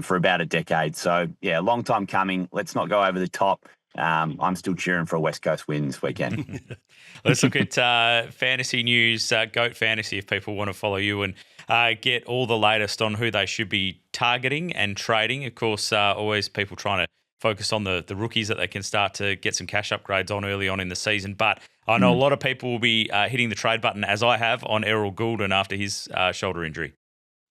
for about a decade. So, yeah, long time coming. Let's not go over the top. I'm still cheering for a West Coast win this weekend. Let's look at fantasy news, Goat Fantasy, if people want to follow you and get all the latest on who they should be targeting and trading. Of course, always people trying to focus on the rookies that they can start to get some cash upgrades on early on in the season. But I know a lot of people will be hitting the trade button, as I have, on Errol Goulden after his shoulder injury.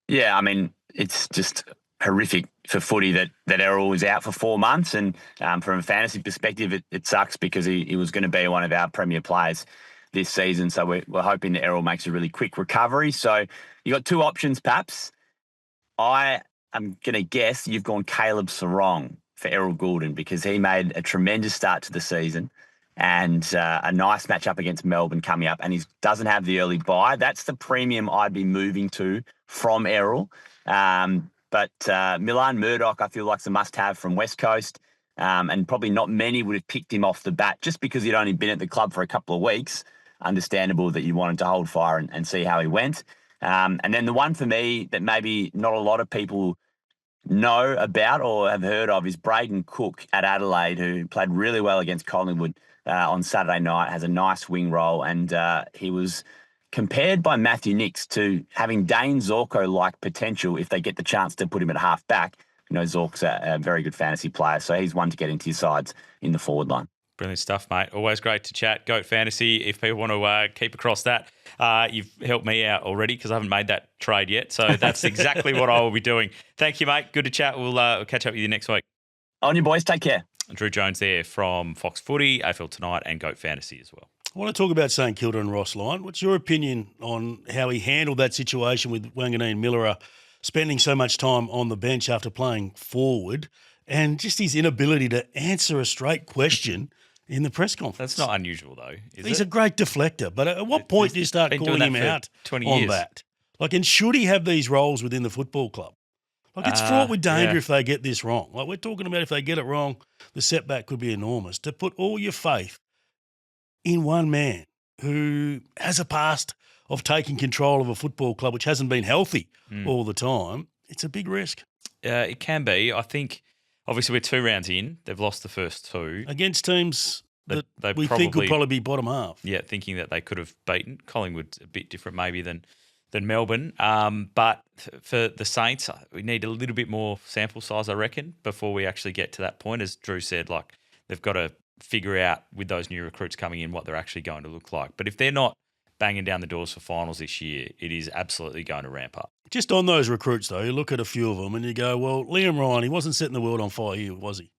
Yeah, I mean, it's just horrific for footy that Errol was out for 4 months. And from a fantasy perspective, it sucks, because he was going to be one of our premier players this season. So we're hoping that Errol makes a really quick recovery. So you got two options, perhaps. I am going to guess you've gone Caleb Sarong for Errol Goulden, because he made a tremendous start to the season and a nice matchup against Melbourne coming up, and he doesn't have the early bye. That's the premium I'd be moving to from Errol. But Milan Murdoch, I feel like, is a must-have from West Coast, and probably not many would have picked him off the bat just because he'd only been at the club for a couple of weeks. Understandable that you wanted to hold fire and see how he went. And then the one for me that maybe not a lot of people know about or have heard of is Braden Cook at Adelaide, who played really well against Collingwood on Saturday night, has a nice wing role, and he was compared by Matthew Nix to having Dane Zorko-like potential if they get the chance to put him at half back. Zork's a very good fantasy player, so he's one to get into your sides in the forward line. Brilliant stuff, mate. Always great to chat. Goat Fantasy, if people want to keep across that, you've helped me out already because I haven't made that trade yet. So that's exactly what I will be doing. Thank you, mate. Good to chat. We'll catch up with you next week. On you, boys. Take care. Drew Jones there from Fox Footy, AFL Tonight, and Goat Fantasy as well. I want to talk about St Kilda and Ross Lyon. What's your opinion on how he handled that situation with Wanganeen and Miller spending so much time on the bench after playing forward, and just his inability to answer a straight question in the press conference? That's not unusual, though, is He's it? a great deflector, but at what point do you start calling him out 20 on years. that? And should he have these roles within the football club? It's fraught with danger if they get this wrong. We're talking about if they get it wrong, the setback could be enormous. To put all your faith in one man who has a past of taking control of a football club which hasn't been healthy all the time, it's a big risk. It can be. I think, obviously, we're 2 rounds in. They've lost the first 2. Against teams that we probably think would probably be bottom half. Yeah, thinking that they could have beaten. Collingwood's a bit different maybe than than Melbourne. But for the Saints, we need a little bit more sample size, I reckon, before we actually get to that point. As Drew said, like they've got to figure out with those new recruits coming in what they're actually going to look like. But if they're not banging down the doors for finals this year, it is absolutely going to ramp up. Just on those recruits, though, you look at a few of them and you go, well, Liam Ryan, he wasn't setting the world on fire here, was he?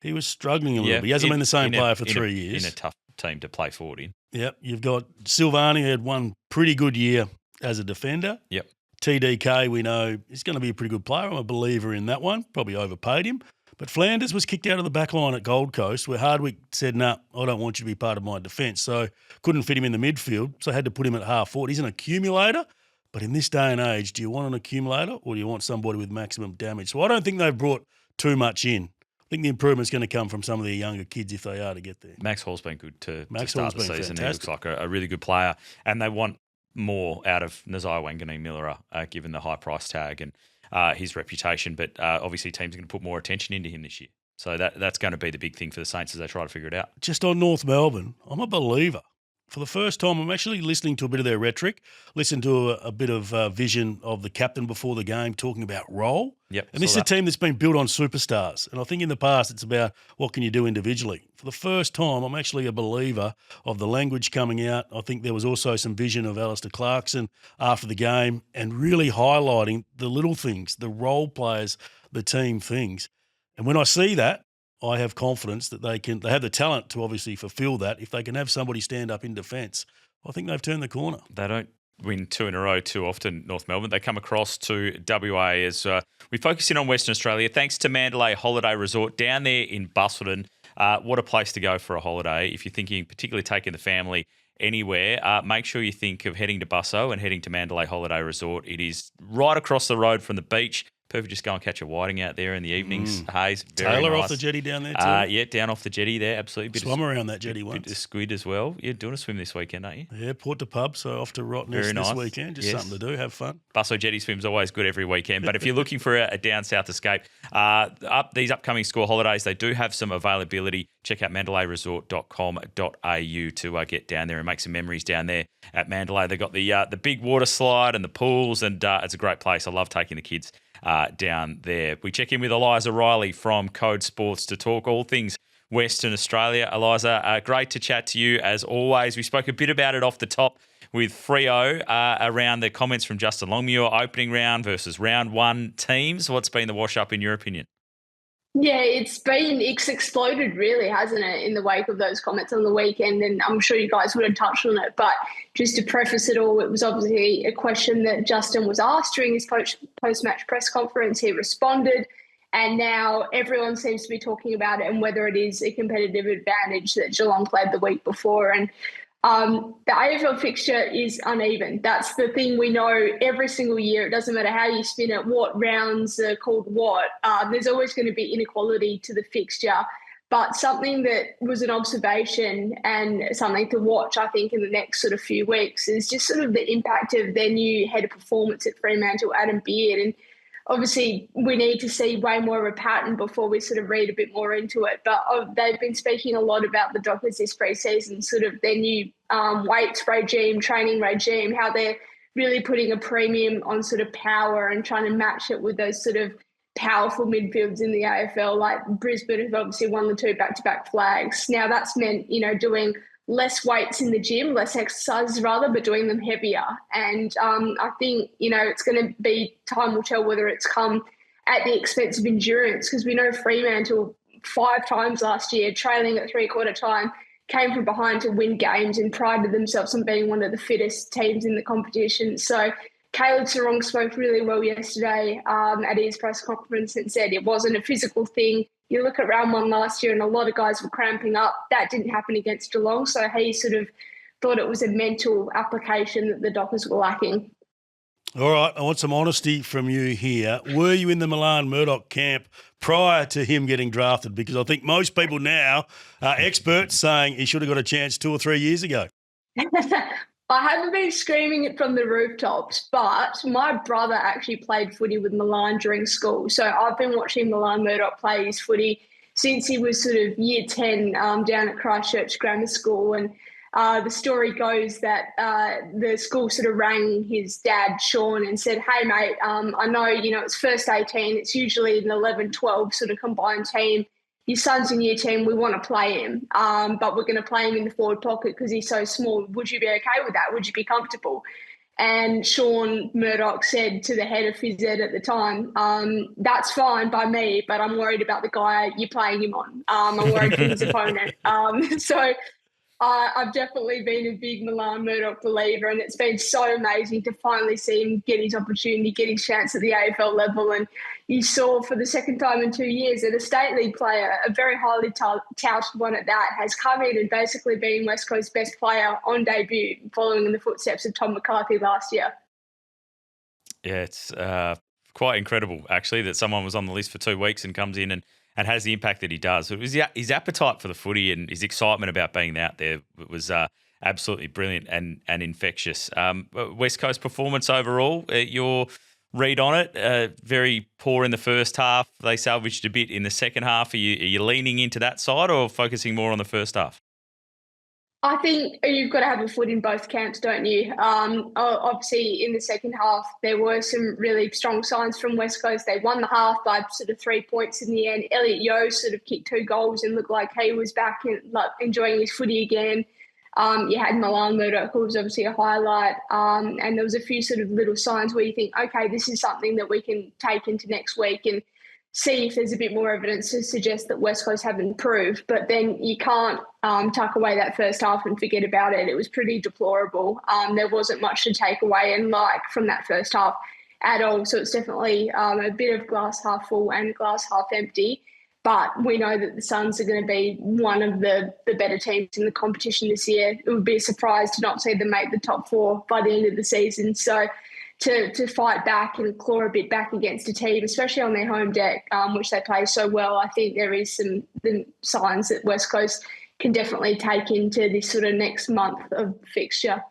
He was struggling a little bit. He hasn't been the same player for 3 years. In a tough team to play forward in. Yep. You've got Silvani, who had one pretty good year as a defender. Yep. TDK, we know, is going to be a pretty good player. I'm a believer in that one. Probably overpaid him. But Flanders was kicked out of the back line at Gold Coast, where Hardwick said, no, I don't want you to be part of my defence. So couldn't fit him in the midfield, so I had to put him at half forward. He's an accumulator. But in this day and age, do you want an accumulator or do you want somebody with maximum damage? So I don't think they've brought too much in. I think the improvement's going to come from some of the younger kids if they are to get there. Max Hall's been good to start Hall's the been season. fantastic. He looks like a really good player, and they want more out of Nazai Wanganeen-Miller, given the high price tag and his reputation. But obviously teams are going to put more attention into him this year. So that's going to be the big thing for the Saints as they try to figure it out. Just on North Melbourne, I'm a believer. For the first time, I'm actually listening to a bit of their rhetoric, listen to a bit of vision of the captain before the game talking about role. Yep. And this is a team that's been built on superstars. And I think in the past it's about what can you do individually. For the first time, I'm actually a believer of the language coming out. I think there was also some vision of Alistair Clarkson after the game and really highlighting the little things, the role players, the team things. And when I see that, I have confidence that they have the talent to obviously fulfill that. If they can have somebody stand up in defence, I think they've turned the corner. They don't win two in a row too often, North Melbourne. They come across to WA as we focus in on Western Australia. Thanks to Mandalay Holiday Resort down there in Busselton. What a place to go for a holiday. If you're thinking particularly taking the family anywhere, make sure you think of heading to Busso and heading to Mandalay Holiday Resort. It is right across the road from the beach. Perfect, just go and catch a whiting out there in the evenings. Haze, very Taylor nice. off the jetty down there too. Yeah, down off the jetty there, absolutely. Swum around that jetty bit once. of squid as well. You're doing a swim this weekend, aren't you? Yeah, Port to pub, so off to Rottnest Very nice. this weekend. Just something to do, have fun. Busso jetty swim's always good every weekend. But if you're looking for a down south escape, these upcoming school holidays, they do have some availability. Check out mandalayresort.com.au to get down there and make some memories down there at Mandalay. They've got the big water slide and the pools, and it's a great place. I love taking the kids down there. We check in with Eliza Reilly from Code Sports to talk all things Western Australia. Eliza, great to chat to you as always. We spoke a bit about it off the top with Freo around the comments from Justin Longmuir, opening round versus round one teams. What's been the wash up in your opinion? Yeah, it's exploded really, hasn't it, in the wake of those comments on the weekend, and I'm sure you guys would have touched on it, but just to preface it all, it was obviously a question that Justin was asked during his post-match press conference. He responded, and now everyone seems to be talking about it and whether it is a competitive advantage that Geelong played the week before. And the AFL fixture is uneven. That's the thing we know every single year. It doesn't matter how you spin it, what rounds are called what. There's always going to be inequality to the fixture. But something that was an observation and something to watch, I think, in the next sort of few weeks is just sort of the impact of their new head of performance at Fremantle, Adam Beard. And obviously, we need to see way more of a pattern before we sort of read a bit more into it. But they've been speaking a lot about the Dockers this pre-season, sort of their new weights regime, training regime, how they're really putting a premium on sort of power and trying to match it with those sort of powerful midfields in the AFL, like Brisbane have obviously won the 2 back-to-back flags. Now, that's meant, doing less weights in the gym, less exercises rather, but doing them heavier. And I think, it's going to be, time will tell whether it's come at the expense of endurance, because we know Fremantle 5 times last year, trailing at three-quarter time, came from behind to win games and prided themselves on being one of the fittest teams in the competition. So Caleb Sarong spoke really well yesterday at his press conference and said it wasn't a physical thing. You look at round one last year and a lot of guys were cramping up. That didn't happen against Geelong. So he sort of thought it was a mental application that the Dockers were lacking. All right, I want some honesty from you here. Were you in the Milan Murdoch camp prior to him getting drafted? Because I think most people now are experts saying he should have got a chance 2 or 3 years ago. I haven't been screaming it from the rooftops, but my brother actually played footy with Milan during school. So I've been watching Milan Murdoch play his footy since he was sort of year 10 down at Christchurch Grammar School. And The story goes that the school sort of rang his dad, Sean, and said, hey, mate, I know, it's first 18. It's usually an 11, 12 sort of combined team. Your son's in year 10. We want to play him, but we're going to play him in the forward pocket because he's so small. Would you be okay with that? Would you be comfortable? And Sean Murdoch said to the head of phys ed at the time, that's fine by me, but I'm worried about the guy you're playing him on. I'm worried for his opponent. So I've definitely been a big Milan Murdoch believer, and it's been so amazing to finally see him get his opportunity, get his chance at the AFL level. And you saw for the second time in 2 years that a state league player, a very highly touted one at that, has come in and basically been West Coast's best player on debut, following in the footsteps of Tom McCarthy last year. Yeah, it's quite incredible, actually, that someone was on the list for 2 weeks and comes in and has the impact that he does. It was his appetite for the footy and his excitement about being out there was absolutely brilliant and infectious. West Coast performance overall, your read on it, very poor in the first half. They salvaged a bit in the second half. Are you leaning into that side or focusing more on the first half? I think you've got to have a foot in both camps, don't you? Obviously, in the second half, there were some really strong signs from West Coast. They won the half by sort of 3 points in the end. Elliot Yeo sort of kicked 2 goals and looked like he was back and enjoying his footy again. You had Milan Murdoch, who was obviously a highlight. And there was a few sort of little signs where you think, okay, this is something that we can take into next week and see if there's a bit more evidence to suggest that West Coast have improved. But then you can't tuck away that first half and forget about it. It was pretty deplorable. There wasn't much to take away and like from that first half at all. So it's definitely a bit of glass half full and glass half empty. But we know that the Suns are going to be one of the better teams in the competition this year. It would be a surprise to not see them make the top 4 by the end of the season. So to fight back and claw a bit back against a team, especially on their home deck, which they play so well, I think there is some signs that West Coast can definitely take into this sort of next month of fixture.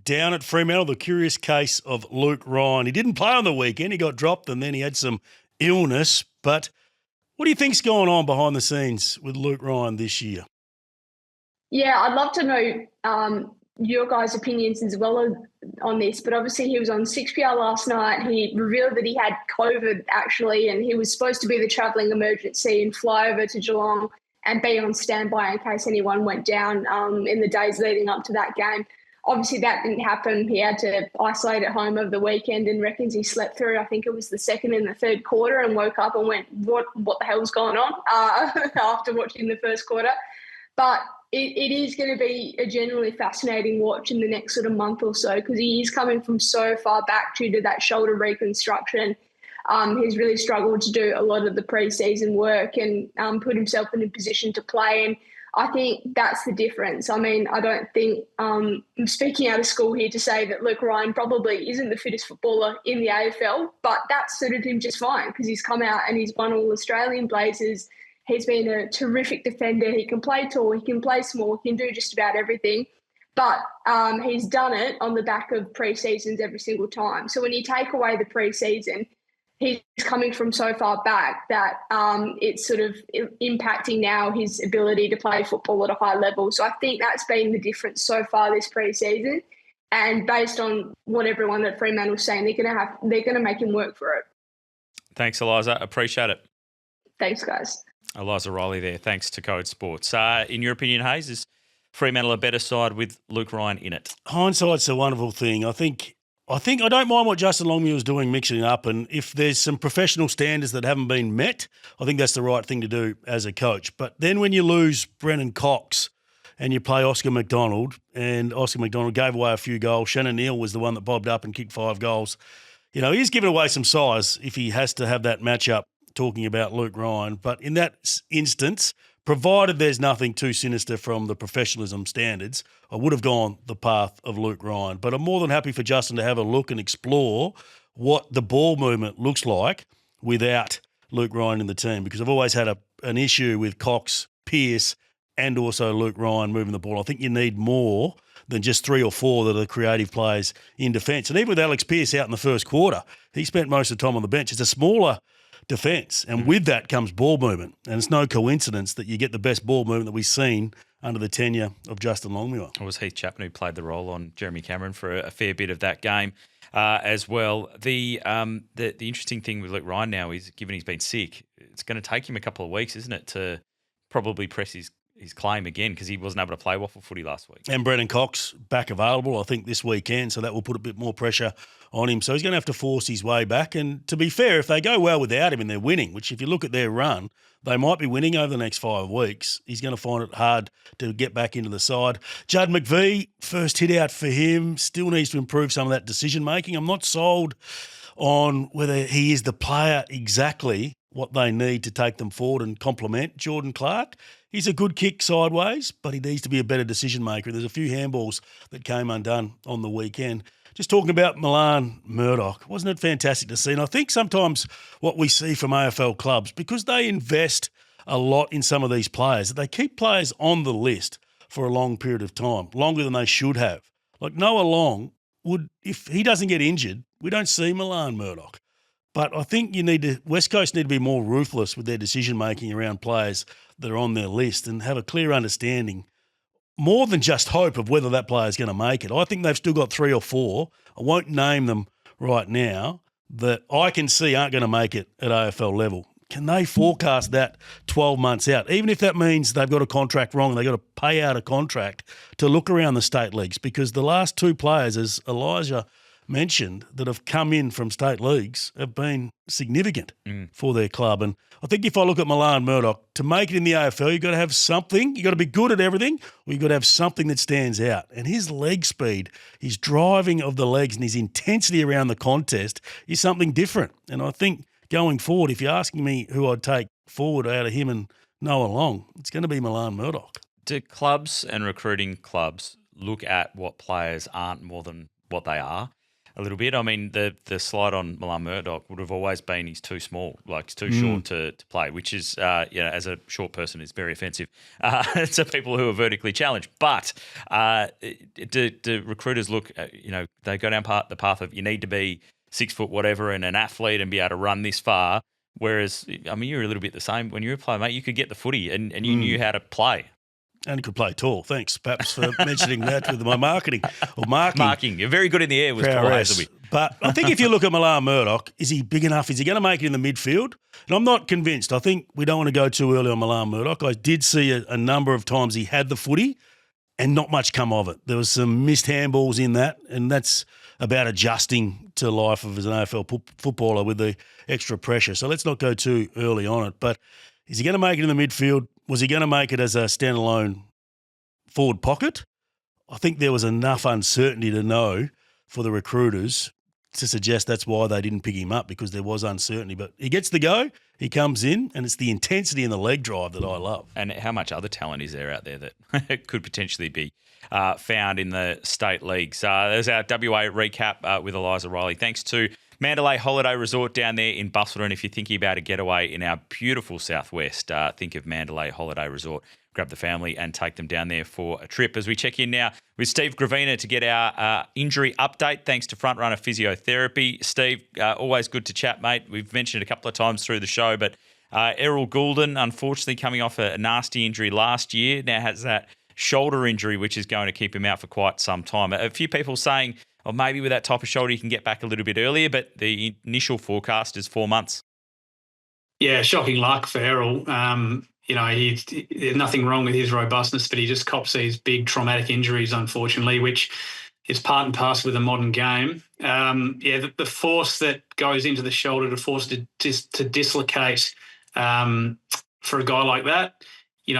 Down at Fremantle, the curious case of Luke Ryan. He didn't play on the weekend. He got dropped and then he had some illness. But what do you think's going on behind the scenes with Luke Ryan this year? Yeah, I'd love to know your guys' opinions as well on this, but obviously he was on 6PR last night. He revealed that he had COVID actually, and he was supposed to be the travelling emergency and fly over to Geelong and be on standby in case anyone went down in the days leading up to that game. Obviously that didn't happen. He had to isolate at home over the weekend and reckons he slept through, I think it was the second and the third quarter, and woke up and went, what the hell's going on after watching the first quarter. But it is going to be a genuinely fascinating watch in the next sort of month or so, because he is coming from so far back due to that shoulder reconstruction. He's really struggled to do a lot of the pre-season work and put himself in a position to play. And I think that's the difference. I mean, I don't think I'm speaking out of school here to say that Luke Ryan probably isn't the fittest footballer in the AFL, but that suited him just fine because he's come out and he's won all Australian Blazers. He's been a terrific defender. He can play tall, he can play small, he can do just about everything. But he's done it on the back of pre-seasons every single time. So when you take away the pre-season, he's coming from so far back that it's sort of impacting now his ability to play football at a high level. So I think that's been the difference so far this pre-season. And based on what everyone at Fremantle's saying, they're going to make him work for it. Thanks, Eliza. Appreciate it. Thanks, guys. Eliza Reilly there. Thanks to Code Sports. In your opinion, Hayes, is Fremantle a better side with Luke Ryan in it? Hindsight's a wonderful thing. I think I don't mind what Justin Longmuir's doing, mixing it up. And if there's some professional standards that haven't been met, I think that's the right thing to do as a coach. But then when you lose Brennan Cox and you play Oscar McDonald, and Oscar McDonald gave away a few goals, Shannon Neal was the one that bobbed up and kicked 5 goals. You know, he's given away some size if he has to have that matchup, talking about Luke Ryan. But in that instance, provided there's nothing too sinister from the professionalism standards, I would have gone the path of Luke Ryan. But I'm more than happy for Justin to have a look and explore what the ball movement looks like without Luke Ryan in the team, because I've always had an issue with Cox, Pearce, and also Luke Ryan moving the ball. I think you need more than just 3 or 4 that are creative players in defence. And even with Alex Pearce out in the first quarter, he spent most of the time on the bench. It's a smaller defence, and with that comes ball movement. And it's no coincidence that you get the best ball movement that we've seen under the tenure of Justin Longmuir. It was Heath Chapman who played the role on Jeremy Cameron for a fair bit of that game as well. The interesting thing with Luke Ryan now is, given he's been sick, it's going to take him a couple of weeks, isn't it, to probably press his claim again, because he wasn't able to play waffle footy last week. And Brendan Cox back available, I think, this weekend, so that will put a bit more pressure on him. So he's going to have to force his way back. And to be fair, if they go well without him and they're winning, which if you look at their run, they might be winning over the next 5 weeks, he's going to find it hard to get back into the side. Judd McVie, first hit out for him, still needs to improve some of that decision-making. I'm not sold on whether he is the player exactly what they need to take them forward and complement Jordan Clark. He's a good kick sideways, but he needs to be a better decision maker. There's a few handballs that came undone on the weekend. Just talking about Milan Murdoch, wasn't it fantastic to see? And I think sometimes what we see from AFL clubs, because they invest a lot in some of these players, they keep players on the list for a long period of time, longer than they should have. Like Noah Long would, if he doesn't get injured, we don't see Milan Murdoch. But I think West Coast need to be more ruthless with their decision-making around players that are on their list and have a clear understanding, more than just hope of whether that player is going to make it. I think they've still got 3 or 4, I won't name them right now, that I can see aren't going to make it at AFL level. Can they forecast that 12 months out? Even if that means they've got a contract wrong and they've got to pay out a contract to look around the state leagues, because the last 2 players, as Eliza mentioned, that have come in from state leagues have been significant for their club. And I think if I look at Milan Murdoch, to make it in the AFL, you've got to have something. You've got to be good at everything, or you've got to have something that stands out. And his leg speed, his driving of the legs and his intensity around the contest is something different. And I think going forward, if you're asking me who I'd take forward out of him and Noah Long, it's going to be Milan Murdoch. Do clubs and recruiting clubs look at what players aren't more than what they are a little bit? I mean, the slide on Milan Murdoch would have always been he's too small, like he's too short to play, which is, as a short person, is very offensive to people who are vertically challenged. But do recruiters look, they go down the path of you need to be 6 foot whatever and an athlete and be able to run this far. Whereas, I mean, you're a little bit the same. When you were a player, mate, you could get the footy and you knew how to play. And he could play tall. Thanks, Paps, for mentioning that with my marking. Marking. You're very good in the air with Paul Hasleby. But I think if you look at Milan Murdoch, is he big enough? Is he going to make it in the midfield? And I'm not convinced. I think we don't want to go too early on Milan Murdoch. I did see a number of times he had the footy and not much come of it. There was some missed handballs in that, and that's about adjusting to life as an AFL footballer with the extra pressure. So let's not go too early on it. But is he going to make it in the midfield? Was he going to make it as a standalone forward pocket? I think there was enough uncertainty to know for the recruiters to suggest that's why they didn't pick him up, because there was uncertainty. But he gets the go, he comes in, and it's the intensity and the leg drive that I love. And how much other talent is there out there that could potentially be found in the state leagues? There's our WA recap with Eliza Reilly. Thanks to Mandalay Holiday Resort down there in Busselton. If you're thinking about a getaway in our beautiful southwest, think of Mandalay Holiday Resort. Grab the family and take them down there for a trip. As we check in now with Steve Gravina to get our injury update, thanks to Frontrunner Physiotherapy. Steve, always good to chat, mate. We've mentioned it a couple of times through the show, but Errol Goulden, unfortunately coming off a nasty injury last year, now has that shoulder injury, which is going to keep him out for quite some time. A few people saying, or maybe with that type of shoulder, you can get back a little bit earlier, but the initial forecast is 4 months. Yeah, shocking luck for Errol. There's nothing wrong with his robustness, but he just cops these big traumatic injuries, unfortunately, which is part and parcel with the modern game. The force that goes into the shoulder to force to dislocate for a guy like that,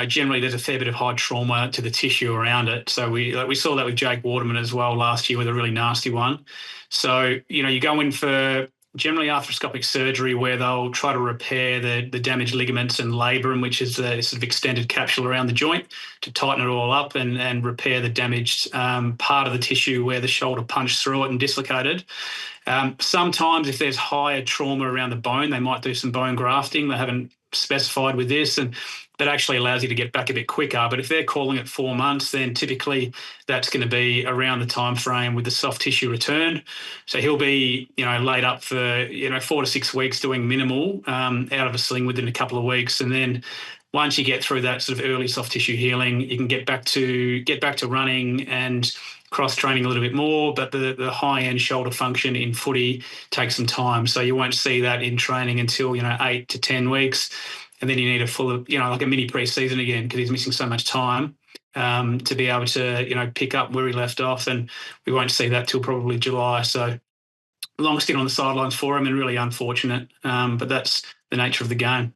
generally there's a fair bit of high trauma to the tissue around it. So we saw that with Jake Waterman as well last year with a really nasty one. So, you go in for generally arthroscopic surgery where they'll try to repair the damaged ligaments and labrum, which is the sort of extended capsule around the joint, to tighten it all up and repair the damaged part of the tissue where the shoulder punched through it and dislocated. Sometimes if there's higher trauma around the bone, they might do some bone grafting. They haven't specified with this, and that actually allows you to get back a bit quicker. But if they're calling it 4 months, then typically that's going to be around the time frame with the soft tissue return. So he'll be, laid up for, 4 to 6 weeks doing minimal out of a sling within a couple of weeks. And then once you get through that sort of early soft tissue healing, you can get back to running and cross-training a little bit more, but the high-end shoulder function in footy takes some time. So you won't see that in training until, 8 to 10 weeks. And then you need a full, like a mini pre-season again, because he's missing so much time to be able to, pick up where he left off. And we won't see that till probably July. So long stint on the sidelines for him and really unfortunate. But that's the nature of the game.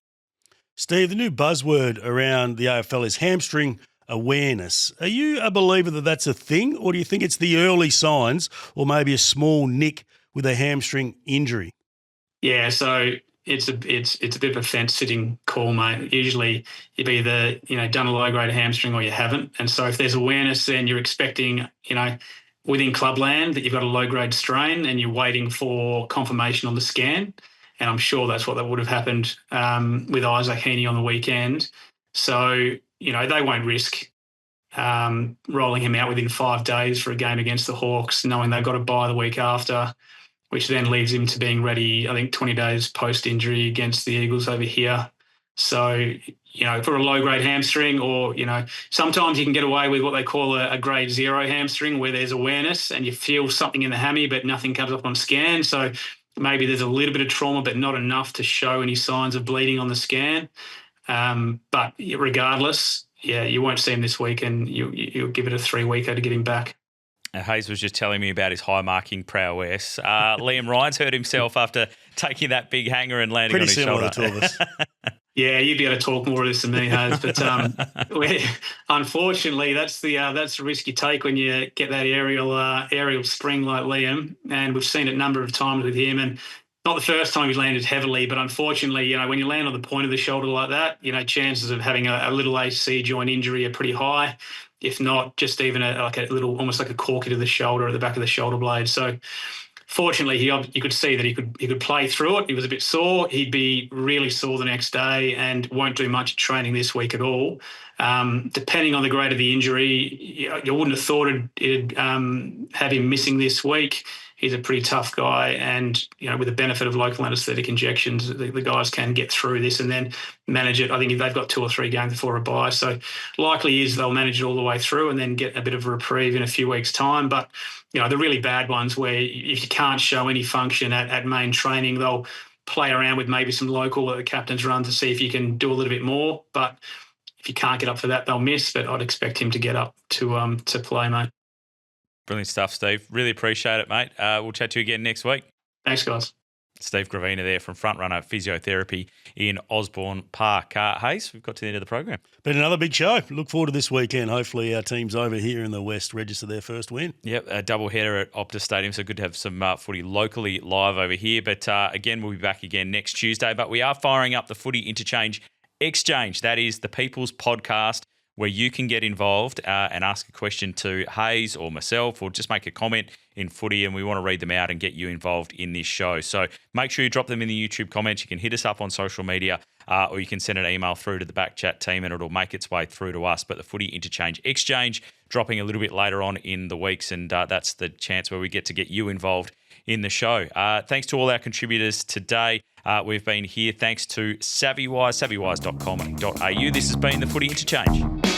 Steve, the new buzzword around the AFL is hamstring awareness. Are you a believer that that's a thing, or do you think it's the early signs or maybe a small nick with a hamstring injury? Yeah, so it's a bit of a fence-sitting call, mate. Usually you've either, done a low-grade hamstring or you haven't. And so if there's awareness, then you're expecting, within clubland that you've got a low-grade strain and you're waiting for confirmation on the scan. And I'm sure that's what would have happened with Isaac Heaney on the weekend. So, they won't risk rolling him out within 5 days for a game against the Hawks, knowing they've got to bye the week after, which then leaves him to being ready, I think, 20 days post-injury against the Eagles over here. So, for a low-grade hamstring or, sometimes you can get away with what they call a grade 0 hamstring where there's awareness and you feel something in the hammy but nothing comes up on scan. So maybe there's a little bit of trauma but not enough to show any signs of bleeding on the scan. But regardless, you won't see him this week and you'll give it a 3-weeker to get him back. Hayes was just telling me about his high marking prowess. Liam Ryan's hurt himself after taking that big hanger and landing on his shoulder. Pretty similar, the two of us. Yeah, you'd be able to talk more of this than me, Hayes. But unfortunately, that's the risk you take when you get that aerial spring like Liam, and we've seen it a number of times with him. And not the first time he's landed heavily, but unfortunately, when you land on the point of the shoulder like that, chances of having a little AC joint injury are pretty high. If not, just even a little, almost like a corky to the shoulder at the back of the shoulder blade. So fortunately, you could see that he could play through it. He was a bit sore. He'd be really sore the next day and won't do much training this week at all. Depending on the grade of the injury, you wouldn't have thought it'd have him missing this week. He's a pretty tough guy, and with the benefit of local anaesthetic injections, the guys can get through this and then manage it. I think if they've got 2 or 3 games before a bye, so likely is they'll manage it all the way through and then get a bit of a reprieve in a few weeks' time. But the really bad ones where if you can't show any function at main training, they'll play around with maybe some local that the captains run to see if you can do a little bit more. But if you can't get up for that, they'll miss. But I'd expect him to get up to play, mate. Brilliant stuff, Steve. Really appreciate it, mate. We'll chat to you again next week. Thanks, guys. Steve Gravina there from Frontrunner Physiotherapy in Osborne Park. Hayes, we've got to the end of the program. Been another big show. Look forward to this weekend. Hopefully our teams over here in the West register their first win. Yep, a double header at Optus Stadium, so good to have some footy locally live over here. But again, we'll be back again next Tuesday. But we are firing up the Footy Interchange Exchange. That is the People's Podcast, where you can get involved and ask a question to Hayes or myself, or just make a comment in footy, and we want to read them out and get you involved in this show. So make sure you drop them in the YouTube comments. You can hit us up on social media, or you can send an email through to the BackChat team and it'll make its way through to us. But the Footy Interchange Exchange dropping a little bit later on in the weeks, and that's the chance where we get to get you involved in the show. Thanks to all our contributors today. We've been here thanks to SavvyWise, savvywise.com.au. This has been the Footy Interchange.